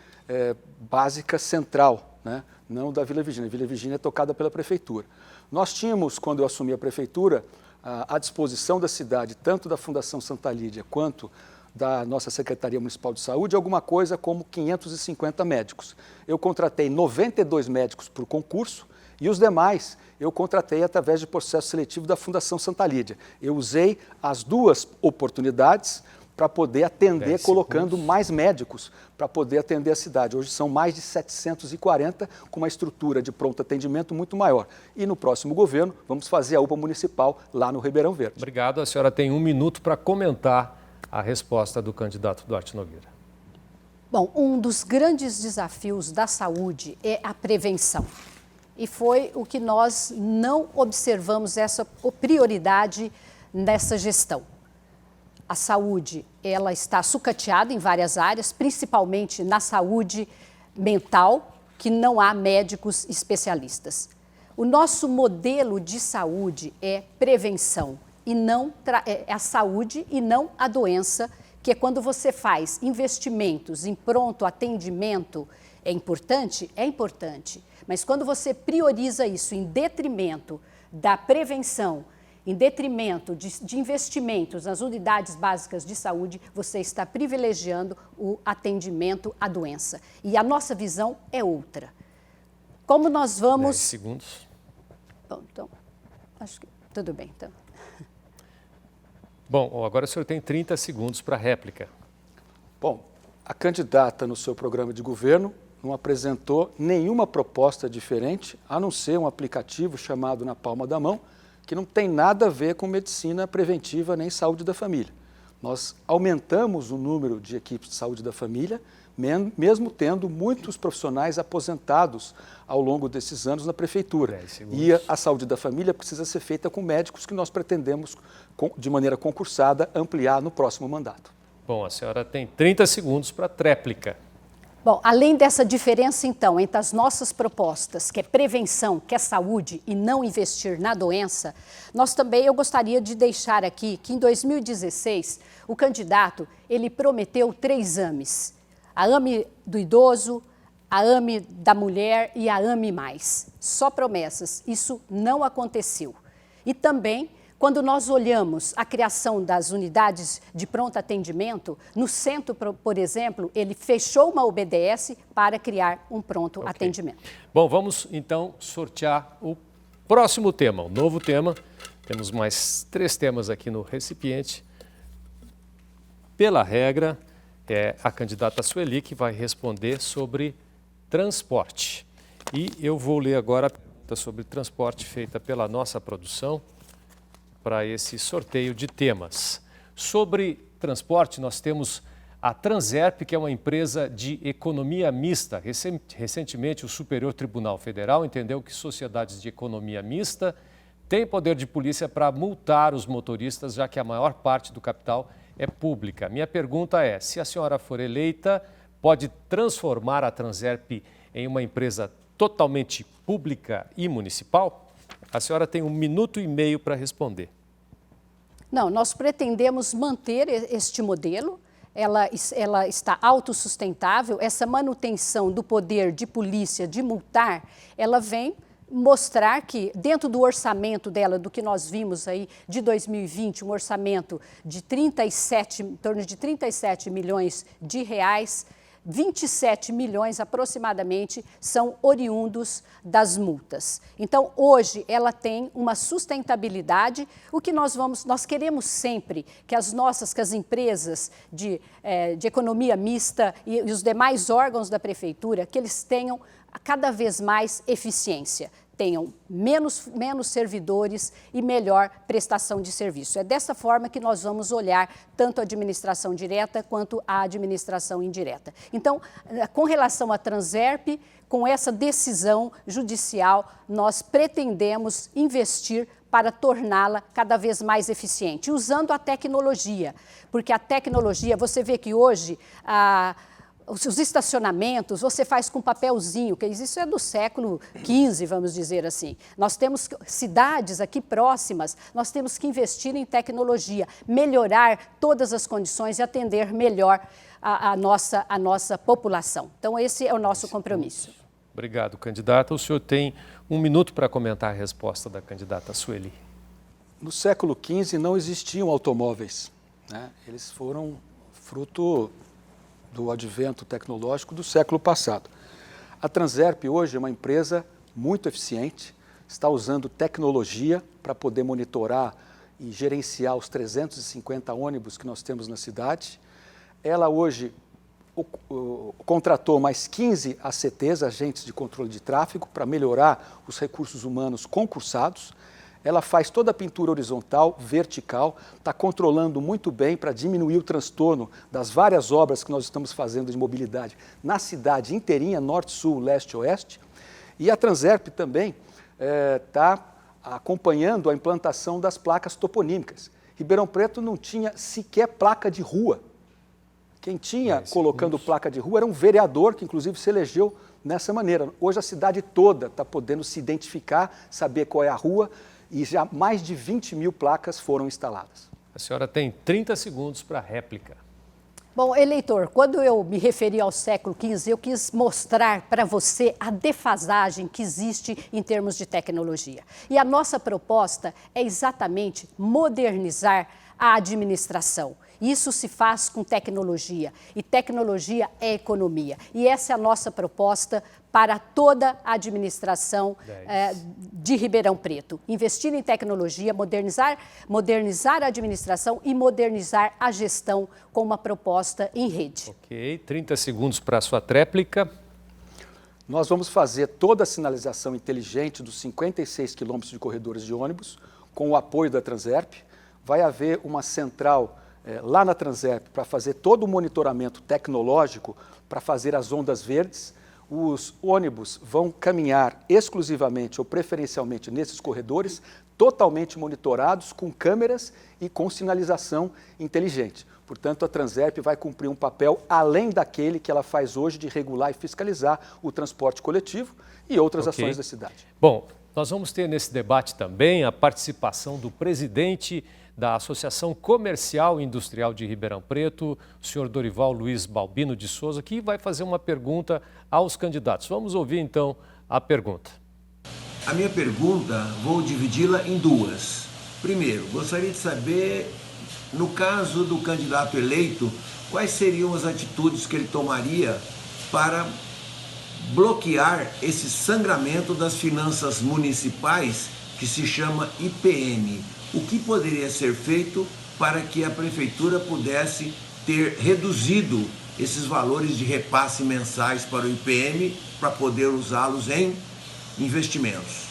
básica central, né? Não da Vila Virgínia. A Vila Virgínia é tocada pela prefeitura. Nós tínhamos, quando eu assumi a prefeitura, à disposição da cidade, tanto da Fundação Santa Lídia quanto da nossa Secretaria Municipal de Saúde, alguma coisa como 550 médicos. Eu contratei 92 médicos por concurso e os demais eu contratei através de processo seletivo da Fundação Santa Lídia. Eu usei as 2 oportunidades para poder atender, colocando mais médicos para poder atender a cidade. Hoje são mais de 740, com uma estrutura de pronto atendimento muito maior. E no próximo governo, vamos fazer a UPA municipal lá no Ribeirão Verde. Obrigado. A senhora tem 1 minuto para comentar a resposta do candidato Duarte Nogueira. Bom, um dos grandes desafios da saúde é a prevenção. E foi o que nós não observamos essa prioridade nessa gestão. A saúde, ela está sucateada em várias áreas, principalmente na saúde mental, que não há médicos especialistas. O nosso modelo de saúde é prevenção, e não é a saúde e não a doença, que é quando você faz investimentos em pronto atendimento, é importante, mas quando você prioriza isso em detrimento da prevenção, em detrimento de investimentos nas unidades básicas de saúde, você está privilegiando o atendimento à doença. E a nossa visão é outra. Como nós vamos... 10 segundos. Bom, então, acho que tudo bem, então. Bom, agora o senhor tem 30 segundos para a réplica. Bom, a candidata no seu programa de governo não apresentou nenhuma proposta diferente, a não ser um aplicativo chamado Na Palma da Mão, que não tem nada a ver com medicina preventiva nem saúde da família. Nós aumentamos o número de equipes de saúde da família, mesmo tendo muitos profissionais aposentados ao longo desses anos na prefeitura. E a saúde da família precisa ser feita com médicos que nós pretendemos, de maneira concursada, ampliar no próximo mandato. Bom, a senhora tem 30 segundos para a tréplica. Bom, além dessa diferença, então, entre as nossas propostas, que é prevenção, que é saúde e não investir na doença, eu gostaria de deixar aqui que em 2016, o candidato, ele prometeu 3 AMEs. A AME do idoso, a AME da mulher e a AME+. Só promessas, isso não aconteceu. E também, quando nós olhamos a criação das unidades de pronto atendimento, no centro, por exemplo, ele fechou uma UBS para criar um pronto atendimento. Bom, vamos então sortear o próximo tema, o novo tema. Temos mais 3 temas aqui no recipiente. Pela regra, é a candidata Sueli que vai responder sobre transporte. E eu vou ler agora a pergunta sobre transporte feita pela nossa produção para esse sorteio de temas. Sobre transporte, nós temos a Transerp, que é uma empresa de economia mista. Recentemente, o Superior Tribunal Federal entendeu que sociedades de economia mista têm poder de polícia para multar os motoristas, já que a maior parte do capital é pública. Minha pergunta é, se a senhora for eleita, pode transformar a Transerp em uma empresa totalmente pública e municipal? A senhora tem 1 minuto e meio para responder. Não, nós pretendemos manter este modelo, ela está autossustentável, essa manutenção do poder de polícia de multar, ela vem mostrar que dentro do orçamento dela, do que nós vimos aí de 2020, um orçamento de em torno de 37 milhões de reais, 27 milhões aproximadamente são oriundos das multas. Então, hoje, ela tem uma sustentabilidade. O que nós queremos sempre que as empresas de economia mista e os demais órgãos da prefeitura, que eles tenham cada vez mais eficiência, tenham menos servidores e melhor prestação de serviço. É dessa forma que nós vamos olhar tanto a administração direta quanto a administração indireta. Então, com relação à Transerp, com essa decisão judicial, nós pretendemos investir para torná-la cada vez mais eficiente, usando a tecnologia, porque a tecnologia, você vê que hoje os estacionamentos você faz com papelzinho, que isso é do século XV, vamos dizer assim. Nós temos cidades aqui próximas, nós temos que investir em tecnologia, melhorar todas as condições e atender melhor a nossa população. Então, esse é o nosso compromisso. Obrigado, candidata. O senhor tem 1 minuto para comentar a resposta da candidata Sueli. No século XV não existiam automóveis, né? Eles foram fruto do advento tecnológico do século passado. A Transerp hoje é uma empresa muito eficiente, está usando tecnologia para poder monitorar e gerenciar os 350 ônibus que nós temos na cidade. Ela hoje contratou mais 15 ACTs, agentes de controle de tráfego, para melhorar os recursos humanos concursados. Ela faz toda a pintura horizontal, vertical, está controlando muito bem para diminuir o transtorno das várias obras que nós estamos fazendo de mobilidade na cidade inteirinha, norte, sul, leste, oeste. E a Transerp também está acompanhando a implantação das placas toponímicas. Ribeirão Preto não tinha sequer placa de rua. Quem tinha colocando placa de rua era um vereador que inclusive se elegeu nessa maneira. Hoje a cidade toda está podendo se identificar, saber qual é a rua, e já mais de 20 mil placas foram instaladas. A senhora tem 30 segundos para a réplica. Bom, eleitor, quando eu me referi ao século XV, eu quis mostrar para você a defasagem que existe em termos de tecnologia. E a nossa proposta é exatamente modernizar a administração. Isso se faz com tecnologia, e tecnologia é economia. E essa é a nossa proposta para toda a administração de Ribeirão Preto. Investir em tecnologia, modernizar a administração e modernizar a gestão com uma proposta em rede. Ok, 30 segundos para a sua tréplica. Nós vamos fazer toda a sinalização inteligente dos 56 quilômetros de corredores de ônibus, com o apoio da Transerp. Vai haver uma central lá na Transerp para fazer todo o monitoramento tecnológico para fazer as ondas verdes. Os ônibus vão caminhar exclusivamente ou preferencialmente nesses corredores, totalmente monitorados, com câmeras e com sinalização inteligente. Portanto, a Transerp vai cumprir um papel além daquele que ela faz hoje de regular e fiscalizar o transporte coletivo e outras ações da cidade. Bom, nós vamos ter nesse debate também a participação do presidente da Associação Comercial e Industrial de Ribeirão Preto, o senhor Dorival Luiz Balbino de Souza, que vai fazer uma pergunta aos candidatos. Vamos ouvir então a pergunta. A minha pergunta, vou dividi-la em duas. Primeiro, gostaria de saber, no caso do candidato eleito, quais seriam as atitudes que ele tomaria para bloquear esse sangramento das finanças municipais que se chama IPM. O que poderia ser feito para que a prefeitura pudesse ter reduzido esses valores de repasse mensais para o IPM para poder usá-los em investimentos?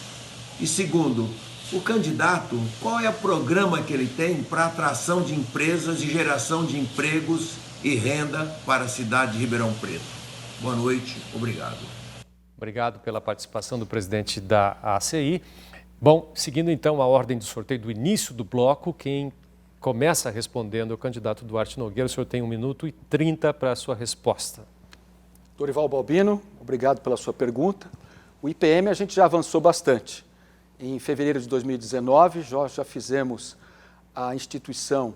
E segundo, o candidato, qual é o programa que ele tem para atração de empresas e geração de empregos e renda para a cidade de Ribeirão Preto? Boa noite, obrigado. Obrigado pela participação do presidente da ACI. Bom, seguindo então a ordem do sorteio do início do bloco, quem começa respondendo é o candidato Duarte Nogueira. O senhor tem 1 minuto e 30 para a sua resposta. Dorival Balbino, obrigado pela sua pergunta. O IPM a gente já avançou bastante. Em fevereiro de 2019, já fizemos a instituição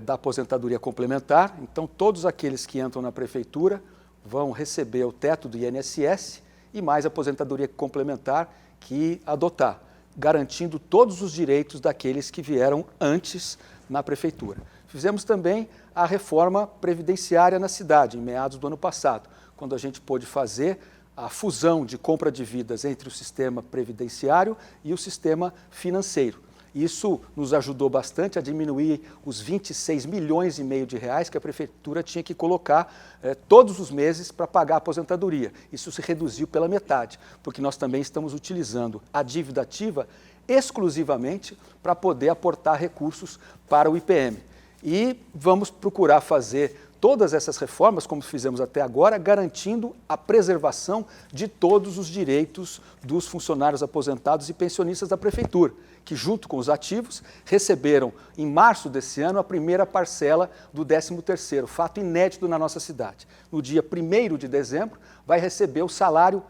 da aposentadoria complementar. Então, todos aqueles que entram na prefeitura vão receber o teto do INSS e mais a aposentadoria complementar, que adotar, garantindo todos os direitos daqueles que vieram antes na prefeitura. Fizemos também a reforma previdenciária na cidade, em meados do ano passado, quando a gente pôde fazer a fusão de compra de vidas entre o sistema previdenciário e o sistema financeiro. Isso nos ajudou bastante a diminuir os 26 milhões e meio de reais que a prefeitura tinha que colocar todos os meses para pagar a aposentadoria. Isso se reduziu pela metade, porque nós também estamos utilizando a dívida ativa exclusivamente para poder aportar recursos para o IPM. E vamos procurar fazer todas essas reformas, como fizemos até agora, garantindo a preservação de todos os direitos dos funcionários aposentados e pensionistas da prefeitura, que junto com os ativos receberam em março desse ano a primeira parcela do 13º, fato inédito na nossa cidade. No dia 1º de dezembro vai receber o salário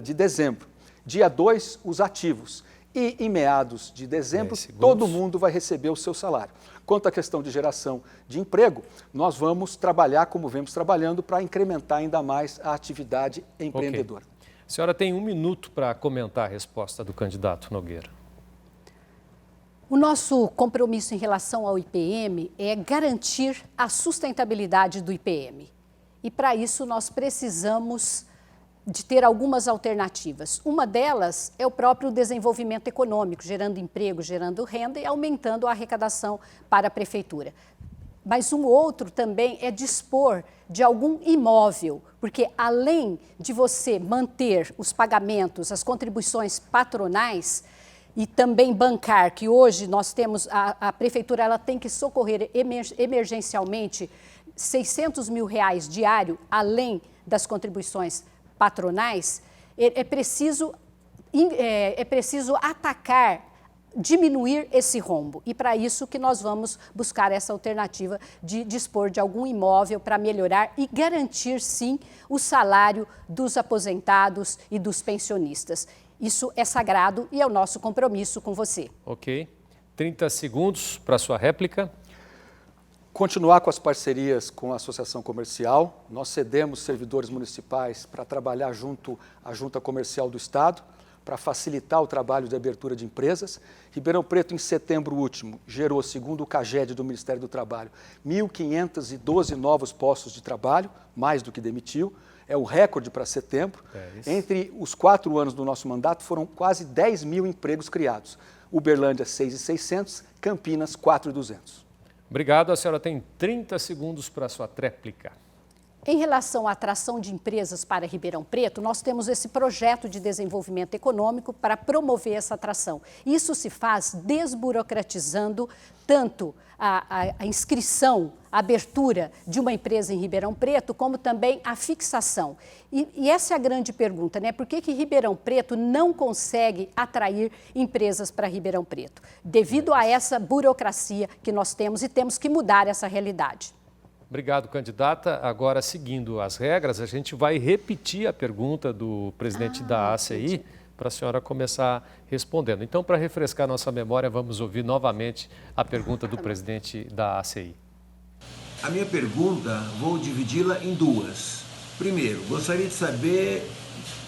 de dezembro. Dia 2, os ativos. E em meados de dezembro, todo mundo vai receber o seu salário. Quanto à questão de geração de emprego, nós vamos trabalhar como vemos trabalhando para incrementar ainda mais a atividade empreendedora. A senhora tem 1 minuto para comentar a resposta do candidato Nogueira. O nosso compromisso em relação ao IPM é garantir a sustentabilidade do IPM. E para isso nós precisamos de ter algumas alternativas. Uma delas é o próprio desenvolvimento econômico, gerando emprego, gerando renda e aumentando a arrecadação para a prefeitura. Mas um outro também é dispor de algum imóvel, porque além de você manter os pagamentos, as contribuições patronais e também bancar, que hoje nós temos, a prefeitura ela tem que socorrer emergencialmente 600 mil reais diário, além das contribuições patronais, é preciso atacar, diminuir esse rombo. E para isso que nós vamos buscar essa alternativa de dispor de algum imóvel para melhorar e garantir, sim, o salário dos aposentados e dos pensionistas. Isso é sagrado e é o nosso compromisso com você. Ok. 30 segundos para a sua réplica. Continuar com as parcerias com a Associação Comercial. Nós cedemos servidores municipais para trabalhar junto à Junta Comercial do Estado, para facilitar o trabalho de abertura de empresas. Ribeirão Preto, em setembro último, gerou, segundo o CAGED do Ministério do Trabalho, 1.512 novos postos de trabalho, mais do que demitiu. É o recorde para setembro. Entre os 4 anos do nosso mandato, foram quase 10 mil empregos criados. Uberlândia, 6.600, Campinas, 4.200. Obrigado. A senhora tem 30 segundos para a sua tréplica. Em relação à atração de empresas para Ribeirão Preto, nós temos esse projeto de desenvolvimento econômico para promover essa atração. Isso se faz desburocratizando tanto a inscrição, a abertura de uma empresa em Ribeirão Preto, como também a fixação. E essa é a grande pergunta, né? Por que Ribeirão Preto não consegue atrair empresas para Ribeirão Preto? Devido a essa burocracia que nós temos e temos que mudar essa realidade. Obrigado, candidata. Agora, seguindo as regras, a gente vai repetir a pergunta do presidente da ACI para a senhora começar respondendo. Então, para refrescar nossa memória, vamos ouvir novamente a pergunta do presidente da ACI. A minha pergunta, vou dividi-la em 2. Primeiro, gostaria de saber,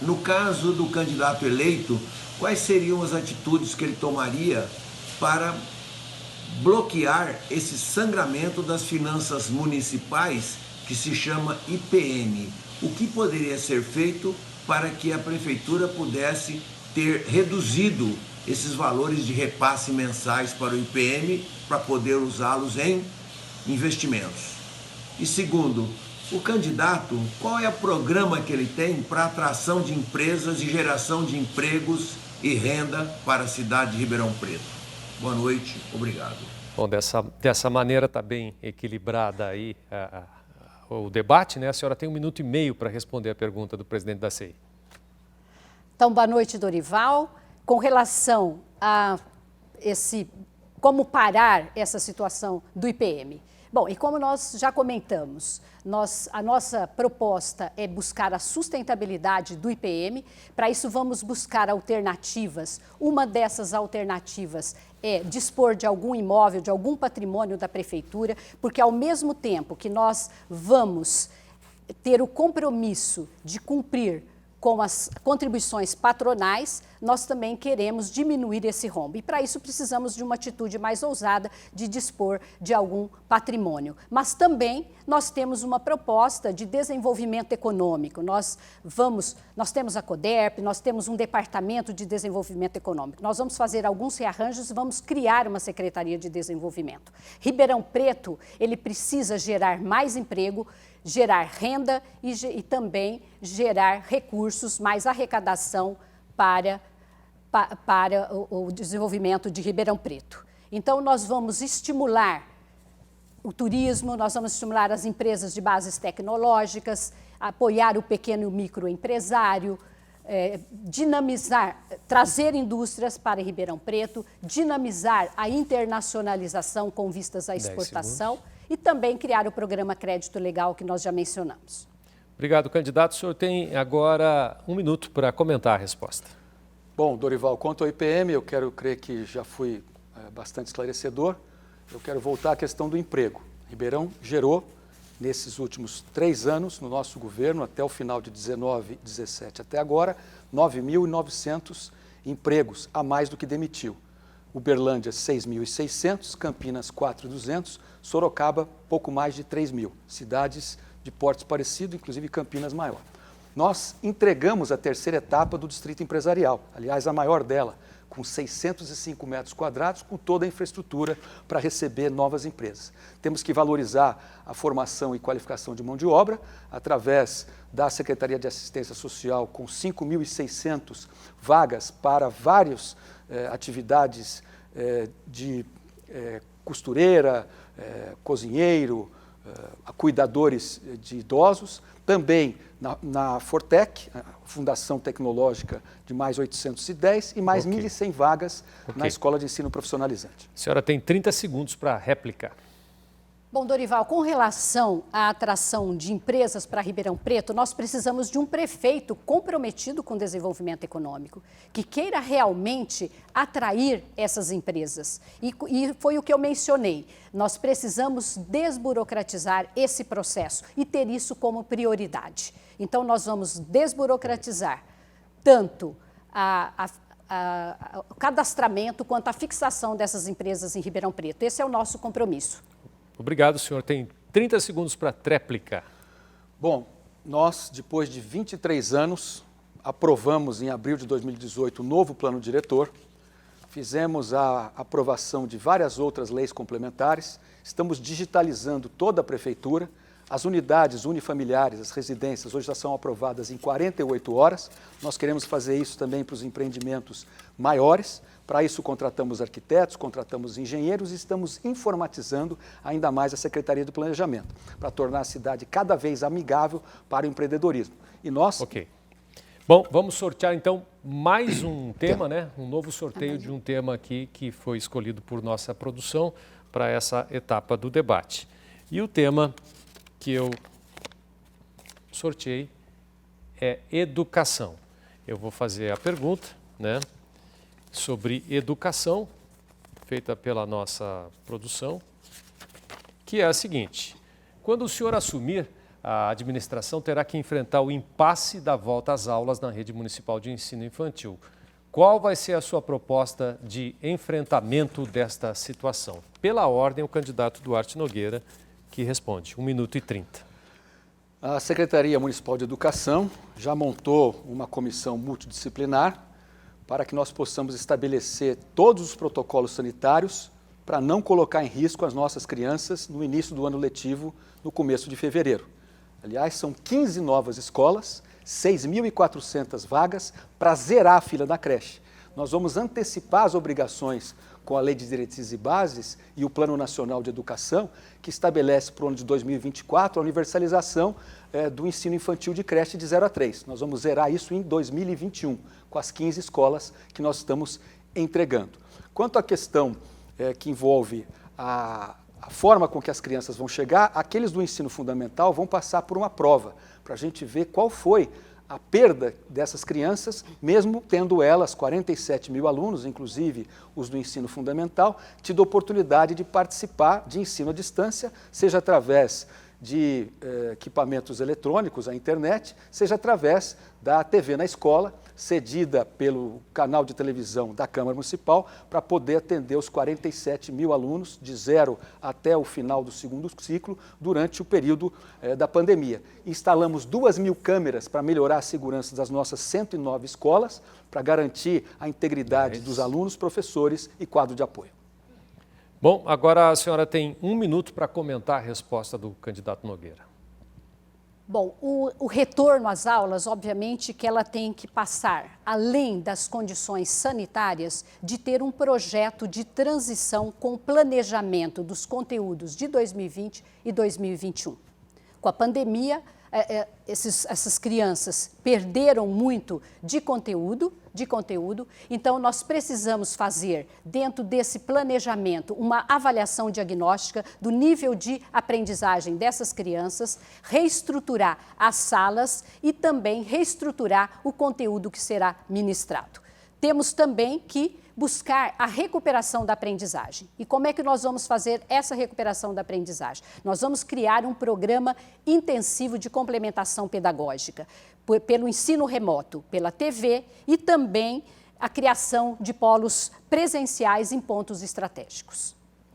no caso do candidato eleito, quais seriam as atitudes que ele tomaria para bloquear esse sangramento das finanças municipais que se chama IPM. O que poderia ser feito para que a prefeitura pudesse ter reduzido esses valores de repasse mensais para o IPM para poder usá-los em investimentos? E segundo, o candidato, qual é o programa que ele tem para atração de empresas e geração de empregos e renda para a cidade de Ribeirão Preto? Boa noite, obrigado. Bom, dessa maneira está bem equilibrada aí o debate, né? A senhora tem 1 minuto e meio para responder a pergunta do presidente da CEI. Então, boa noite, Dorival. Com relação a como parar essa situação do IPM. Bom, e como nós já comentamos, a nossa proposta é buscar a sustentabilidade do IPM. Para isso, vamos buscar alternativas. Uma dessas alternativas é dispor de algum imóvel, de algum patrimônio da prefeitura, porque ao mesmo tempo que nós vamos ter o compromisso de cumprir com as contribuições patronais, nós também queremos diminuir esse rombo. E para isso precisamos de uma atitude mais ousada de dispor de algum patrimônio. Mas também nós temos uma proposta de desenvolvimento econômico. Nós temos a CODERP, nós temos um departamento de desenvolvimento econômico. Nós vamos fazer alguns rearranjos e vamos criar uma Secretaria de Desenvolvimento. Ribeirão Preto, ele precisa gerar mais emprego, gerar renda e também gerar recursos, mais arrecadação para o desenvolvimento de Ribeirão Preto. Então, nós vamos estimular o turismo, nós vamos estimular as empresas de bases tecnológicas, apoiar o pequeno e o microempresário, dinamizar, trazer indústrias para Ribeirão Preto, dinamizar a internacionalização com vistas à exportação e também criar o programa Crédito Legal que nós já mencionamos. Obrigado, candidato. O senhor tem agora 1 minuto para comentar a resposta. Bom, Dorival, quanto ao IPM, eu quero crer que já fui bastante esclarecedor. Eu quero voltar à questão do emprego. Ribeirão gerou, nesses últimos 3 anos, no nosso governo, até o final de 19, 17 até agora, 9.900 empregos a mais do que demitiu. Uberlândia, 6.600, Campinas, 4.200, Sorocaba, pouco mais de 3.000. Cidades de portes parecidos, inclusive Campinas maior. Nós entregamos a 3ª etapa do Distrito Empresarial, aliás, a maior dela, com 605 metros quadrados, com toda a infraestrutura para receber novas empresas. Temos que valorizar a formação e qualificação de mão de obra, através da Secretaria de Assistência Social, com 5.600 vagas para várias atividades de costureira, cozinheiro, cuidadores de idosos, também na Fortec, a Fundação Tecnológica, de mais 810 e mais 1.100 vagas na Escola de Ensino Profissionalizante. A senhora tem 30 segundos para réplica. Bom, Dorival, com relação à atração de empresas para Ribeirão Preto, nós precisamos de um prefeito comprometido com o desenvolvimento econômico, que queira realmente atrair essas empresas. E foi o que eu mencionei, nós precisamos desburocratizar esse processo e ter isso como prioridade. Então, nós vamos desburocratizar tanto o cadastramento quanto a fixação dessas empresas em Ribeirão Preto. Esse é o nosso compromisso. Obrigado, senhor. Tem 30 segundos para tréplica. Bom, nós, depois de 23 anos, aprovamos em abril de 2018 o novo plano diretor, fizemos a aprovação de várias outras leis complementares, estamos digitalizando toda a prefeitura, as unidades unifamiliares, as residências, hoje já são aprovadas em 48 horas, nós queremos fazer isso também para os empreendimentos maiores. Para isso, contratamos arquitetos, contratamos engenheiros e estamos informatizando ainda mais a Secretaria do Planejamento, para tornar a cidade cada vez amigável para o empreendedorismo. E nós... Ok. Bom, vamos sortear então mais um tema, né? Um novo sorteio de um tema aqui que foi escolhido por nossa produção para essa etapa do debate. E o tema que eu sorteei é educação. Eu vou fazer a pergunta, né? Sobre educação, feita pela nossa produção, que é a seguinte: quando o senhor assumir, a administração terá que enfrentar o impasse da volta às aulas na rede municipal de ensino infantil. Qual vai ser a sua proposta de enfrentamento desta situação? Pela ordem, o candidato Duarte Nogueira, que responde. 1 minuto e 30. A Secretaria Municipal de Educação já montou uma comissão multidisciplinar para que nós possamos estabelecer todos os protocolos sanitários para não colocar em risco as nossas crianças no início do ano letivo, no começo de fevereiro. Aliás, são 15 novas escolas, 6.400 vagas para zerar a fila da creche. Nós vamos antecipar as obrigações com a Lei de Diretrizes e Bases e o Plano Nacional de Educação, que estabelece para o ano de 2024 a universalização do ensino infantil de creche de 0 a 3. Nós vamos zerar isso em 2021, com as 15 escolas que nós estamos entregando. Quanto à questão que envolve a forma com que as crianças vão chegar, aqueles do ensino fundamental vão passar por uma prova, para a gente ver qual foi a perda dessas crianças, mesmo tendo elas, 47 mil alunos, inclusive os do ensino fundamental, tido oportunidade de participar de ensino à distância, seja através de equipamentos eletrônicos, a internet, seja através da TV na escola, cedida pelo canal de televisão da Câmara Municipal, para poder atender os 47 mil alunos, de 0 até o final do segundo ciclo, durante o período da pandemia. Instalamos 2.000 câmeras para melhorar a segurança das nossas 109 escolas, para garantir a integridade dos alunos, professores e quadro de apoio. Bom, agora a senhora tem 1 minuto para comentar a resposta do candidato Nogueira. Bom, o retorno às aulas, obviamente, que ela tem que passar, além das condições sanitárias, de ter um projeto de transição com planejamento dos conteúdos de 2020 e 2021. Com a pandemia, essas crianças perderam muito de conteúdo, então nós precisamos fazer, dentro desse planejamento, uma avaliação diagnóstica do nível de aprendizagem dessas crianças, reestruturar as salas e também reestruturar o conteúdo que será ministrado. Temos também que buscar a recuperação da aprendizagem. E como é que nós vamos fazer essa recuperação da aprendizagem? Nós vamos criar um programa intensivo de complementação pedagógica, pelo ensino remoto, pela TV e também a criação de polos presenciais em pontos estratégicos.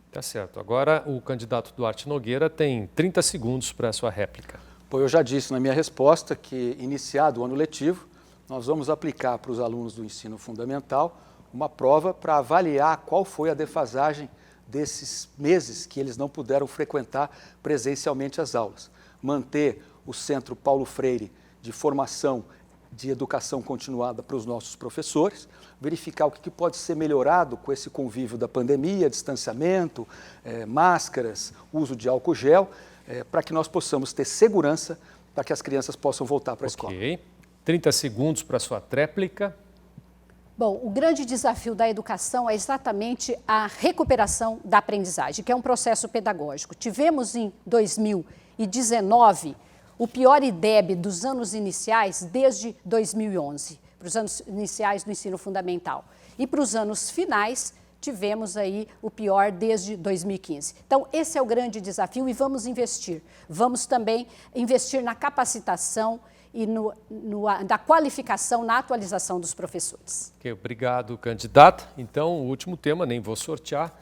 Tá certo. Agora o candidato Duarte Nogueira tem 30 segundos para a sua réplica. Bom, eu já disse na minha resposta que, iniciado o ano letivo, nós vamos aplicar para os alunos do ensino fundamental uma prova para avaliar qual foi a defasagem desses meses que eles não puderam frequentar presencialmente as aulas. Manter o Centro Paulo Freire de formação de educação continuada para os nossos professores, verificar o que pode ser melhorado com esse convívio da pandemia, distanciamento, máscaras, uso de álcool gel, para que nós possamos ter segurança para que as crianças possam voltar para a escola. 30 segundos para a sua tréplica. Bom, o grande desafio da educação é exatamente a recuperação da aprendizagem, que é um processo pedagógico. Tivemos em 2019 o pior IDEB dos anos iniciais desde 2011, para os anos iniciais do ensino fundamental. E para os anos finais, tivemos aí o pior desde 2015. Então, esse é o grande desafio e vamos investir. Vamos também investir na capacitação e da qualificação, na atualização dos professores. Okay, obrigado, candidato. Então, o último tema, nem vou sortear,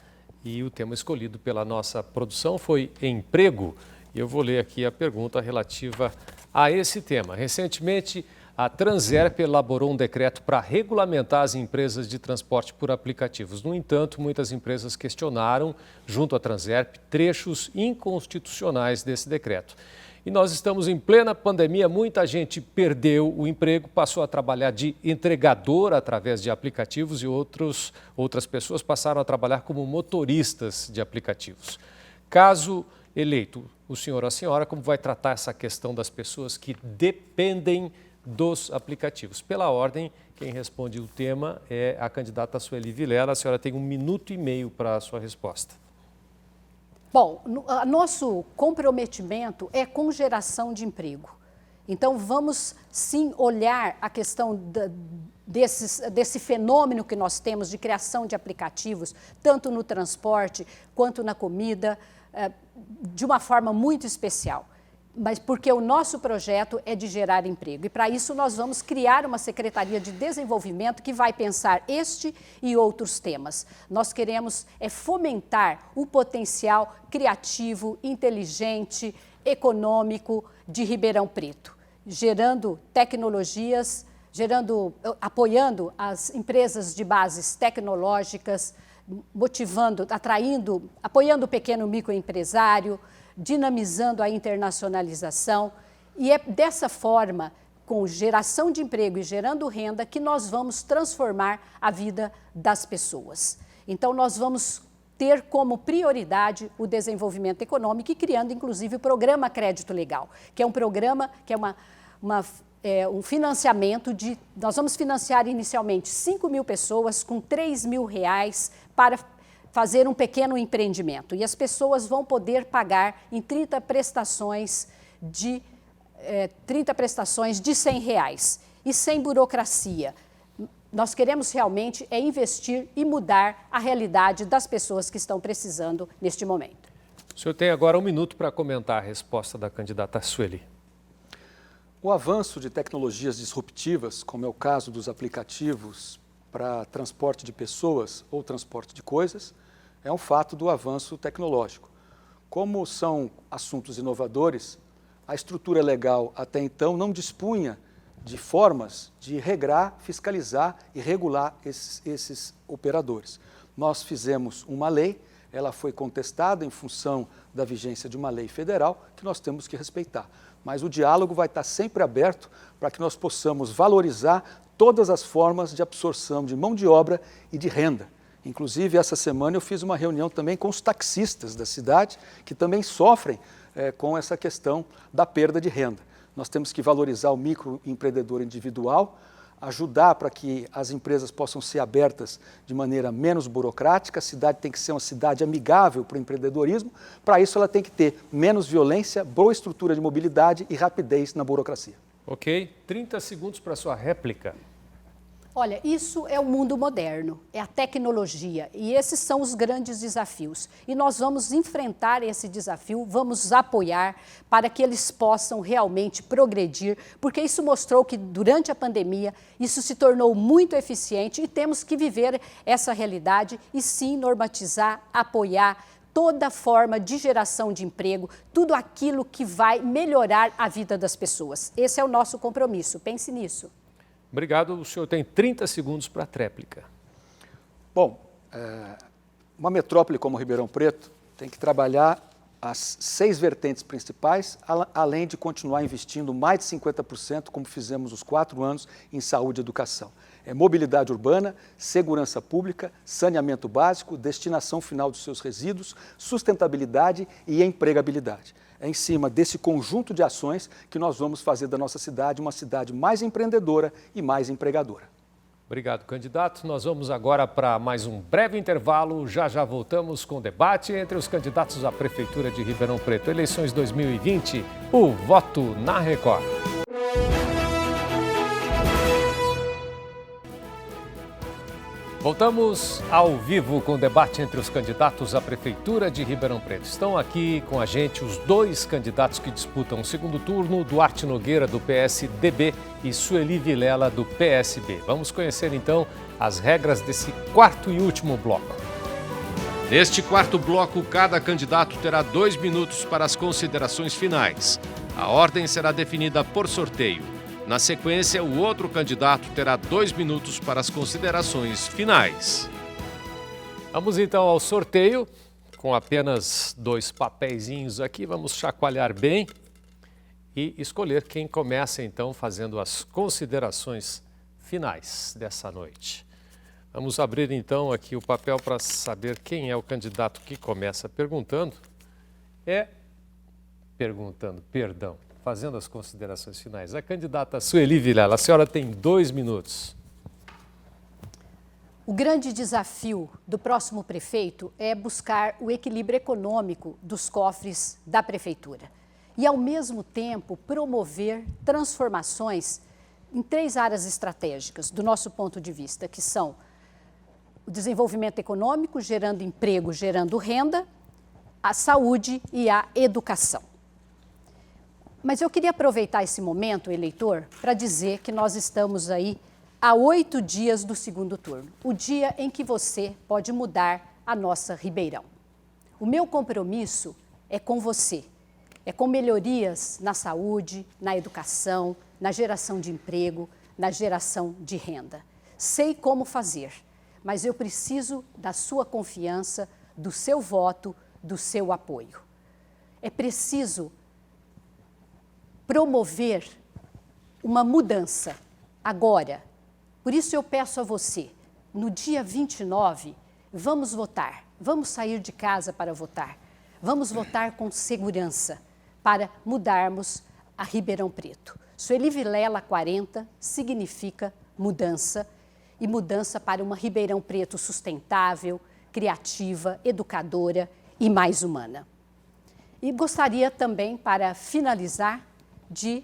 e o tema escolhido pela nossa produção foi emprego. E eu vou ler aqui a pergunta relativa a esse tema. Recentemente, a Transerp elaborou um decreto para regulamentar as empresas de transporte por aplicativos. No entanto, muitas empresas questionaram, junto à Transerp, trechos inconstitucionais desse decreto. E nós estamos em plena pandemia, muita gente perdeu o emprego, passou a trabalhar de entregador através de aplicativos e outras pessoas passaram a trabalhar como motoristas de aplicativos. Caso eleito, o senhor ou a senhora, como vai tratar essa questão das pessoas que dependem dos aplicativos? Pela ordem, quem responde o tema é a candidata Sueli Vilela. A senhora tem 1 minuto e meio para a sua resposta. Bom, nosso comprometimento é com geração de emprego. Então, vamos sim olhar a questão desse fenômeno que nós temos de criação de aplicativos, tanto no transporte quanto na comida, de uma forma muito especial. Mas porque o nosso projeto é de gerar emprego. E para isso nós vamos criar uma Secretaria de Desenvolvimento que vai pensar este e outros temas. Nós queremos fomentar o potencial criativo, inteligente, econômico de Ribeirão Preto, gerando tecnologias, apoiando as empresas de bases tecnológicas, motivando, apoiando o pequeno microempresário, dinamizando a internacionalização, e é dessa forma, com geração de emprego e gerando renda, que nós vamos transformar a vida das pessoas. Então, nós vamos ter como prioridade o desenvolvimento econômico e criando, inclusive, o Programa Crédito Legal, que é um programa, que é um financiamento nós vamos financiar inicialmente 5.000 pessoas com R$3.000 para fazer um pequeno empreendimento. E as pessoas vão poder pagar em 30 prestações de R$100 e sem burocracia. Nós queremos realmente investir e mudar a realidade das pessoas que estão precisando neste momento. O senhor tem agora 1 minuto para comentar a resposta da candidata Sueli. O avanço de tecnologias disruptivas, como é o caso dos aplicativos para transporte de pessoas ou transporte de coisas, é um fato do avanço tecnológico. Como são assuntos inovadores, a estrutura legal até então não dispunha de formas de regrar, fiscalizar e regular esses operadores. Nós fizemos uma lei, ela foi contestada em função da vigência de uma lei federal que nós temos que respeitar. Mas o diálogo vai estar sempre aberto para que nós possamos valorizar todas as formas de absorção de mão de obra e de renda. Inclusive, essa semana eu fiz uma reunião também com os taxistas da cidade, que também sofrem com essa questão da perda de renda. Nós temos que valorizar o microempreendedor individual, ajudar para que as empresas possam ser abertas de maneira menos burocrática. A cidade tem que ser uma cidade amigável para o empreendedorismo. Para isso, ela tem que ter menos violência, boa estrutura de mobilidade e rapidez na burocracia. Ok, 30 segundos para a sua réplica. Olha, isso é o mundo moderno, é a tecnologia e esses são os grandes desafios. E nós vamos enfrentar esse desafio, vamos apoiar para que eles possam realmente progredir, porque isso mostrou que durante a pandemia isso se tornou muito eficiente e temos que viver essa realidade e sim normatizar, apoiar toda forma de geração de emprego, tudo aquilo que vai melhorar a vida das pessoas. Esse é o nosso compromisso, pense nisso. Obrigado. O senhor tem 30 segundos para a tréplica. Bom, uma metrópole como Ribeirão Preto tem que trabalhar as 6 vertentes principais, além de continuar investindo mais de 50%, como fizemos os 4 anos, em saúde e educação. É mobilidade urbana, segurança pública, saneamento básico, destinação final dos seus resíduos, sustentabilidade e empregabilidade. É em cima desse conjunto de ações que nós vamos fazer da nossa cidade uma cidade mais empreendedora e mais empregadora. Obrigado, candidato. Nós vamos agora para mais um breve intervalo. Já já voltamos com o debate entre os candidatos à Prefeitura de Ribeirão Preto. Eleições 2020, o voto na Record. Voltamos ao vivo com o debate entre os candidatos à Prefeitura de Ribeirão Preto. Estão aqui com a gente os 2 candidatos que disputam o segundo turno, Duarte Nogueira, do PSDB, e Sueli Vilela, do PSB. Vamos conhecer, então, as regras desse 4º e último bloco. Neste 4º bloco, cada candidato terá 2 minutos para as considerações finais. A ordem será definida por sorteio. Na sequência, o outro candidato terá 2 minutos para as considerações finais. Vamos então ao sorteio, com apenas 2 papeizinhos aqui. Vamos chacoalhar bem e escolher quem começa então fazendo as considerações finais dessa noite. Vamos abrir então aqui o papel para saber quem é o candidato que começa fazendo as considerações finais. A candidata Sueli Vilela, a senhora tem 2 minutos. O grande desafio do próximo prefeito é buscar o equilíbrio econômico dos cofres da prefeitura e, ao mesmo tempo, promover transformações em 3 áreas estratégicas, do nosso ponto de vista, que são o desenvolvimento econômico, gerando emprego, gerando renda, a saúde e a educação. Mas eu queria aproveitar esse momento, eleitor, para dizer que nós estamos aí a 8 dias do segundo turno, o dia em que você pode mudar a nossa Ribeirão. O meu compromisso é com você, é com melhorias na saúde, na educação, na geração de emprego, na geração de renda. Sei como fazer, mas eu preciso da sua confiança, do seu voto, do seu apoio. É preciso promover uma mudança agora. Por isso eu peço a você, no dia 29, vamos votar, vamos sair de casa para votar, vamos votar com segurança para mudarmos a Ribeirão Preto. Sueli Vilela 40 significa mudança e mudança para uma Ribeirão Preto sustentável, criativa, educadora e mais humana. E gostaria também, para finalizar, de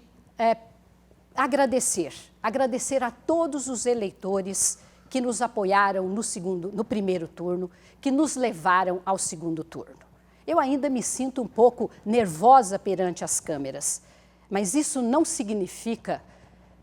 agradecer a todos os eleitores que nos apoiaram no primeiro turno, que nos levaram ao segundo turno. Eu ainda me sinto um pouco nervosa perante as câmeras, mas isso não significa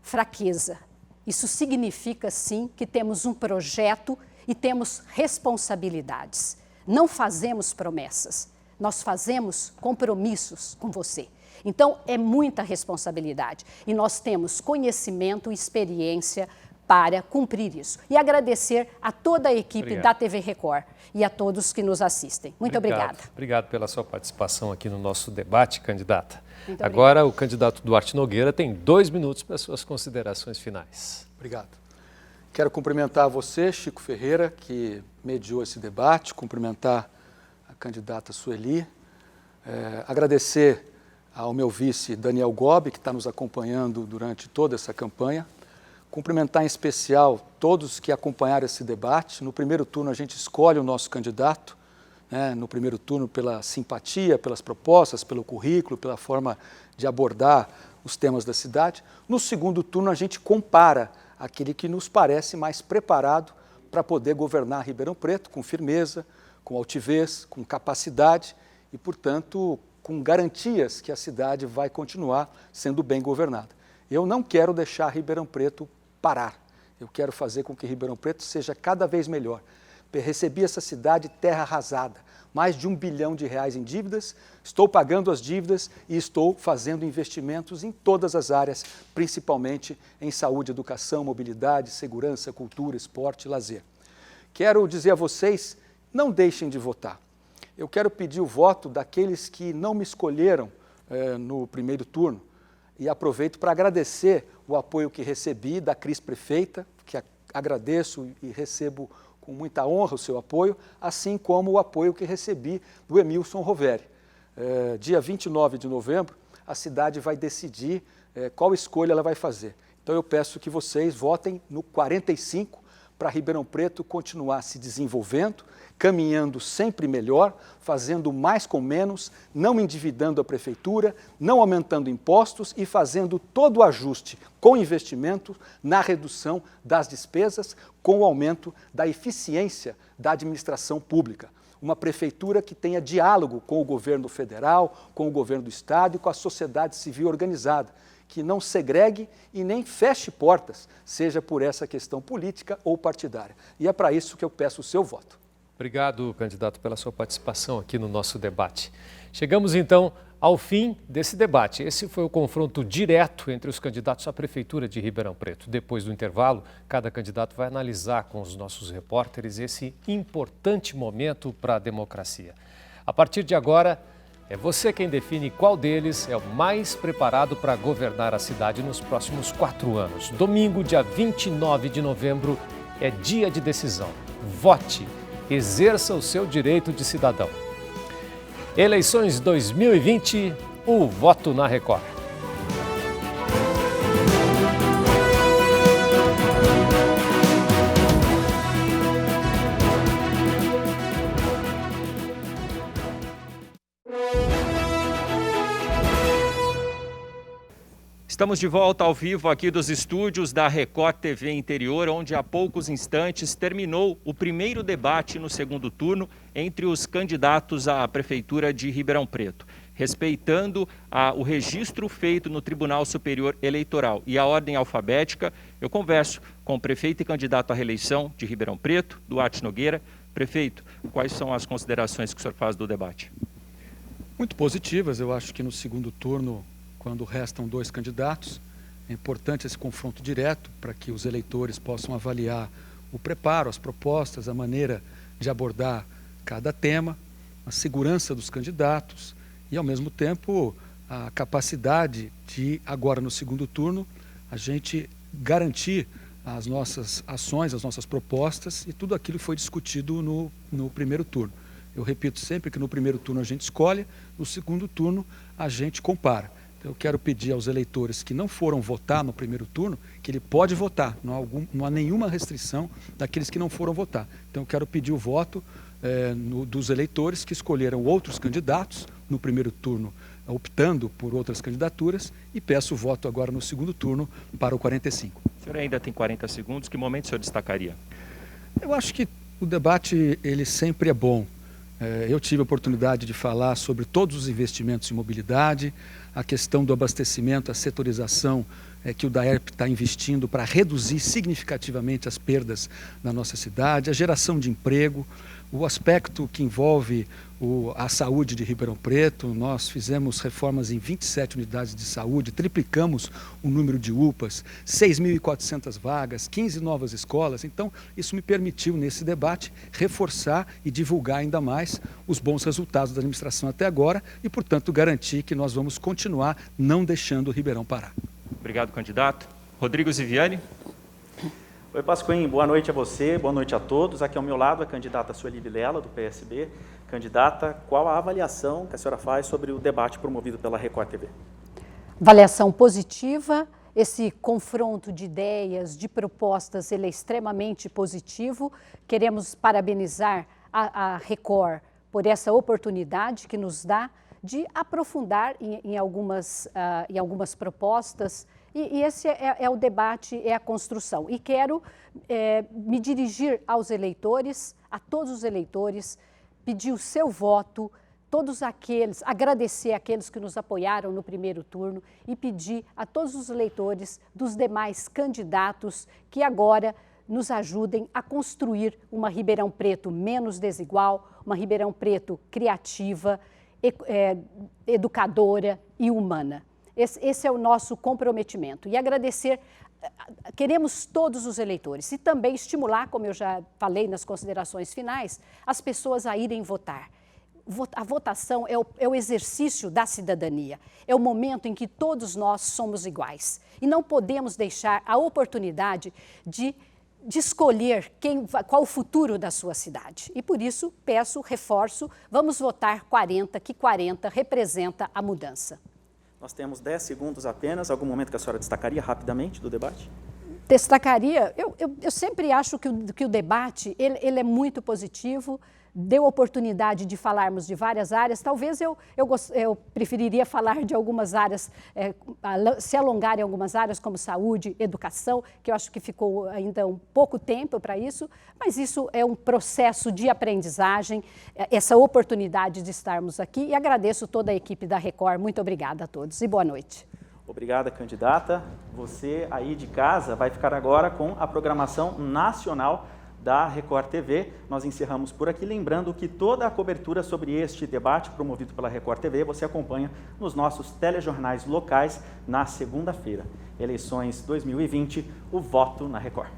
fraqueza. Isso significa, sim, que temos um projeto e temos responsabilidades. Não fazemos promessas, nós fazemos compromissos com você. Então, é muita responsabilidade e nós temos conhecimento e experiência para cumprir isso. E agradecer a toda a equipe da TV Record e a todos que nos assistem. Muito obrigada. Obrigado pela sua participação aqui no nosso debate, candidata. Agora, o candidato Duarte Nogueira tem 2 minutos para suas considerações finais. Obrigado. Quero cumprimentar você, Chico Ferreira, que mediou esse debate, cumprimentar a candidata Sueli, agradecer ao meu vice Daniel Gobi, que está nos acompanhando durante toda essa campanha, cumprimentar em especial todos que acompanharam esse debate. No primeiro turno a gente escolhe o nosso candidato, né? No primeiro turno pela simpatia, pelas propostas, pelo currículo, pela forma de abordar os temas da cidade. No segundo turno a gente compara aquele que nos parece mais preparado para poder governar Ribeirão Preto com firmeza, com altivez, com capacidade e, portanto, com garantias que a cidade vai continuar sendo bem governada. Eu não quero deixar Ribeirão Preto parar. Eu quero fazer com que Ribeirão Preto seja cada vez melhor. Recebi essa cidade terra arrasada, mais de R$1 bilhão em dívidas, estou pagando as dívidas e estou fazendo investimentos em todas as áreas, principalmente em saúde, educação, mobilidade, segurança, cultura, esporte e lazer. Quero dizer a vocês, não deixem de votar. Eu quero pedir o voto daqueles que não me escolheram no primeiro turno e aproveito para agradecer o apoio que recebi da Cris Prefeita, que agradeço e recebo com muita honra o seu apoio, assim como o apoio que recebi do Emilson Roveri. Dia 29 de novembro, a cidade vai decidir qual escolha ela vai fazer. Então eu peço que vocês votem no 45 para Ribeirão Preto continuar se desenvolvendo, caminhando sempre melhor, fazendo mais com menos, não endividando a prefeitura, não aumentando impostos e fazendo todo o ajuste com investimento na redução das despesas, com o aumento da eficiência da administração pública. Uma prefeitura que tenha diálogo com o governo federal, com o governo do estado e com a sociedade civil organizada, que não segregue e nem feche portas, seja por essa questão política ou partidária. E é para isso que eu peço o seu voto. Obrigado, candidato, pela sua participação aqui no nosso debate. Chegamos, então, ao fim desse debate. Esse foi o confronto direto entre os candidatos à Prefeitura de Ribeirão Preto. Depois do intervalo, cada candidato vai analisar com os nossos repórteres esse importante momento para a democracia. A partir de agora, é você quem define qual deles é o mais preparado para governar a cidade nos próximos 4 anos. Domingo, dia 29 de novembro, é dia de decisão. Vote! Exerça o seu direito de cidadão. Eleições 2020, o voto na Record. Estamos de volta ao vivo aqui dos estúdios da Record TV Interior, onde há poucos instantes terminou o primeiro debate no segundo turno entre os candidatos à Prefeitura de Ribeirão Preto. Respeitando o registro feito no Tribunal Superior Eleitoral e a ordem alfabética, eu converso com o prefeito e candidato à reeleição de Ribeirão Preto, Duarte Nogueira. Prefeito, quais são as considerações que o senhor faz do debate? Muito positivas. Eu acho que no segundo turno, quando restam 2 candidatos, é importante esse confronto direto para que os eleitores possam avaliar o preparo, as propostas, a maneira de abordar cada tema, a segurança dos candidatos e, ao mesmo tempo, a capacidade de, agora no segundo turno, a gente garantir as nossas ações, as nossas propostas e tudo aquilo que foi discutido no primeiro turno. Eu repito sempre que no primeiro turno a gente escolhe, no segundo turno a gente compara. Eu quero pedir aos eleitores que não foram votar no primeiro turno, que ele pode votar, não há nenhuma restrição daqueles que não foram votar. Então eu quero pedir o voto dos eleitores que escolheram outros candidatos no primeiro turno, optando por outras candidaturas, e peço o voto agora no segundo turno para o 45. O senhor ainda tem 40 segundos, que momento o senhor destacaria? Eu acho que o debate ele sempre é bom. Eu tive a oportunidade de falar sobre todos os investimentos em mobilidade, a questão do abastecimento, a setorização que o DAERP está investindo para reduzir significativamente as perdas na nossa cidade, a geração de emprego, o aspecto que envolve a saúde de Ribeirão Preto. Nós fizemos reformas em 27 unidades de saúde, triplicamos o número de UPAs, 6.400 vagas, 15 novas escolas. Então, isso me permitiu, nesse debate, reforçar e divulgar ainda mais os bons resultados da administração até agora e, portanto, garantir que nós vamos continuar não deixando o Ribeirão parar. Obrigado, candidato. Rodrigo Ziviani. Oi, Pasquim, boa noite a você, boa noite a todos. Aqui ao meu lado a candidata Sueli Vilela, do PSB. Candidata, qual a avaliação que a senhora faz sobre o debate promovido pela Record TV? Avaliação positiva, esse confronto de ideias, de propostas, ele é extremamente positivo. Queremos parabenizar a Record por essa oportunidade que nos dá de aprofundar em algumas propostas. E esse é o debate, é a construção. E quero me dirigir aos eleitores, a todos os eleitores, pedir o seu voto, todos aqueles, agradecer aqueles que nos apoiaram no primeiro turno e pedir a todos os eleitores dos demais candidatos que agora nos ajudem a construir uma Ribeirão Preto menos desigual, uma Ribeirão Preto criativa, educadora e humana. Esse é o nosso comprometimento. E agradecer, queremos todos os eleitores e também estimular, como eu já falei nas considerações finais, as pessoas a irem votar. A votação é o exercício da cidadania, é o momento em que todos nós somos iguais. E não podemos deixar a oportunidade de escolher qual o futuro da sua cidade. E por isso, reforço, vamos votar 40, que 40 representa a mudança. Nós temos 10 segundos apenas. Algum momento que a senhora destacaria rapidamente do debate? Destacaria, eu sempre acho que o debate ele é muito positivo, deu oportunidade de falarmos de várias áreas. Talvez eu preferiria falar de algumas áreas, se alongar em algumas áreas como saúde, educação, que eu acho que ficou ainda um pouco tempo para isso, mas isso é um processo de aprendizagem, essa oportunidade de estarmos aqui, e agradeço toda a equipe da Record. Muito obrigada a todos e boa noite. Obrigada, candidata. Você aí de casa vai ficar agora com a programação nacional da Record TV. Nós encerramos por aqui, lembrando que toda a cobertura sobre este debate promovido pela Record TV você acompanha nos nossos telejornais locais na segunda-feira. Eleições 2020, o voto na Record.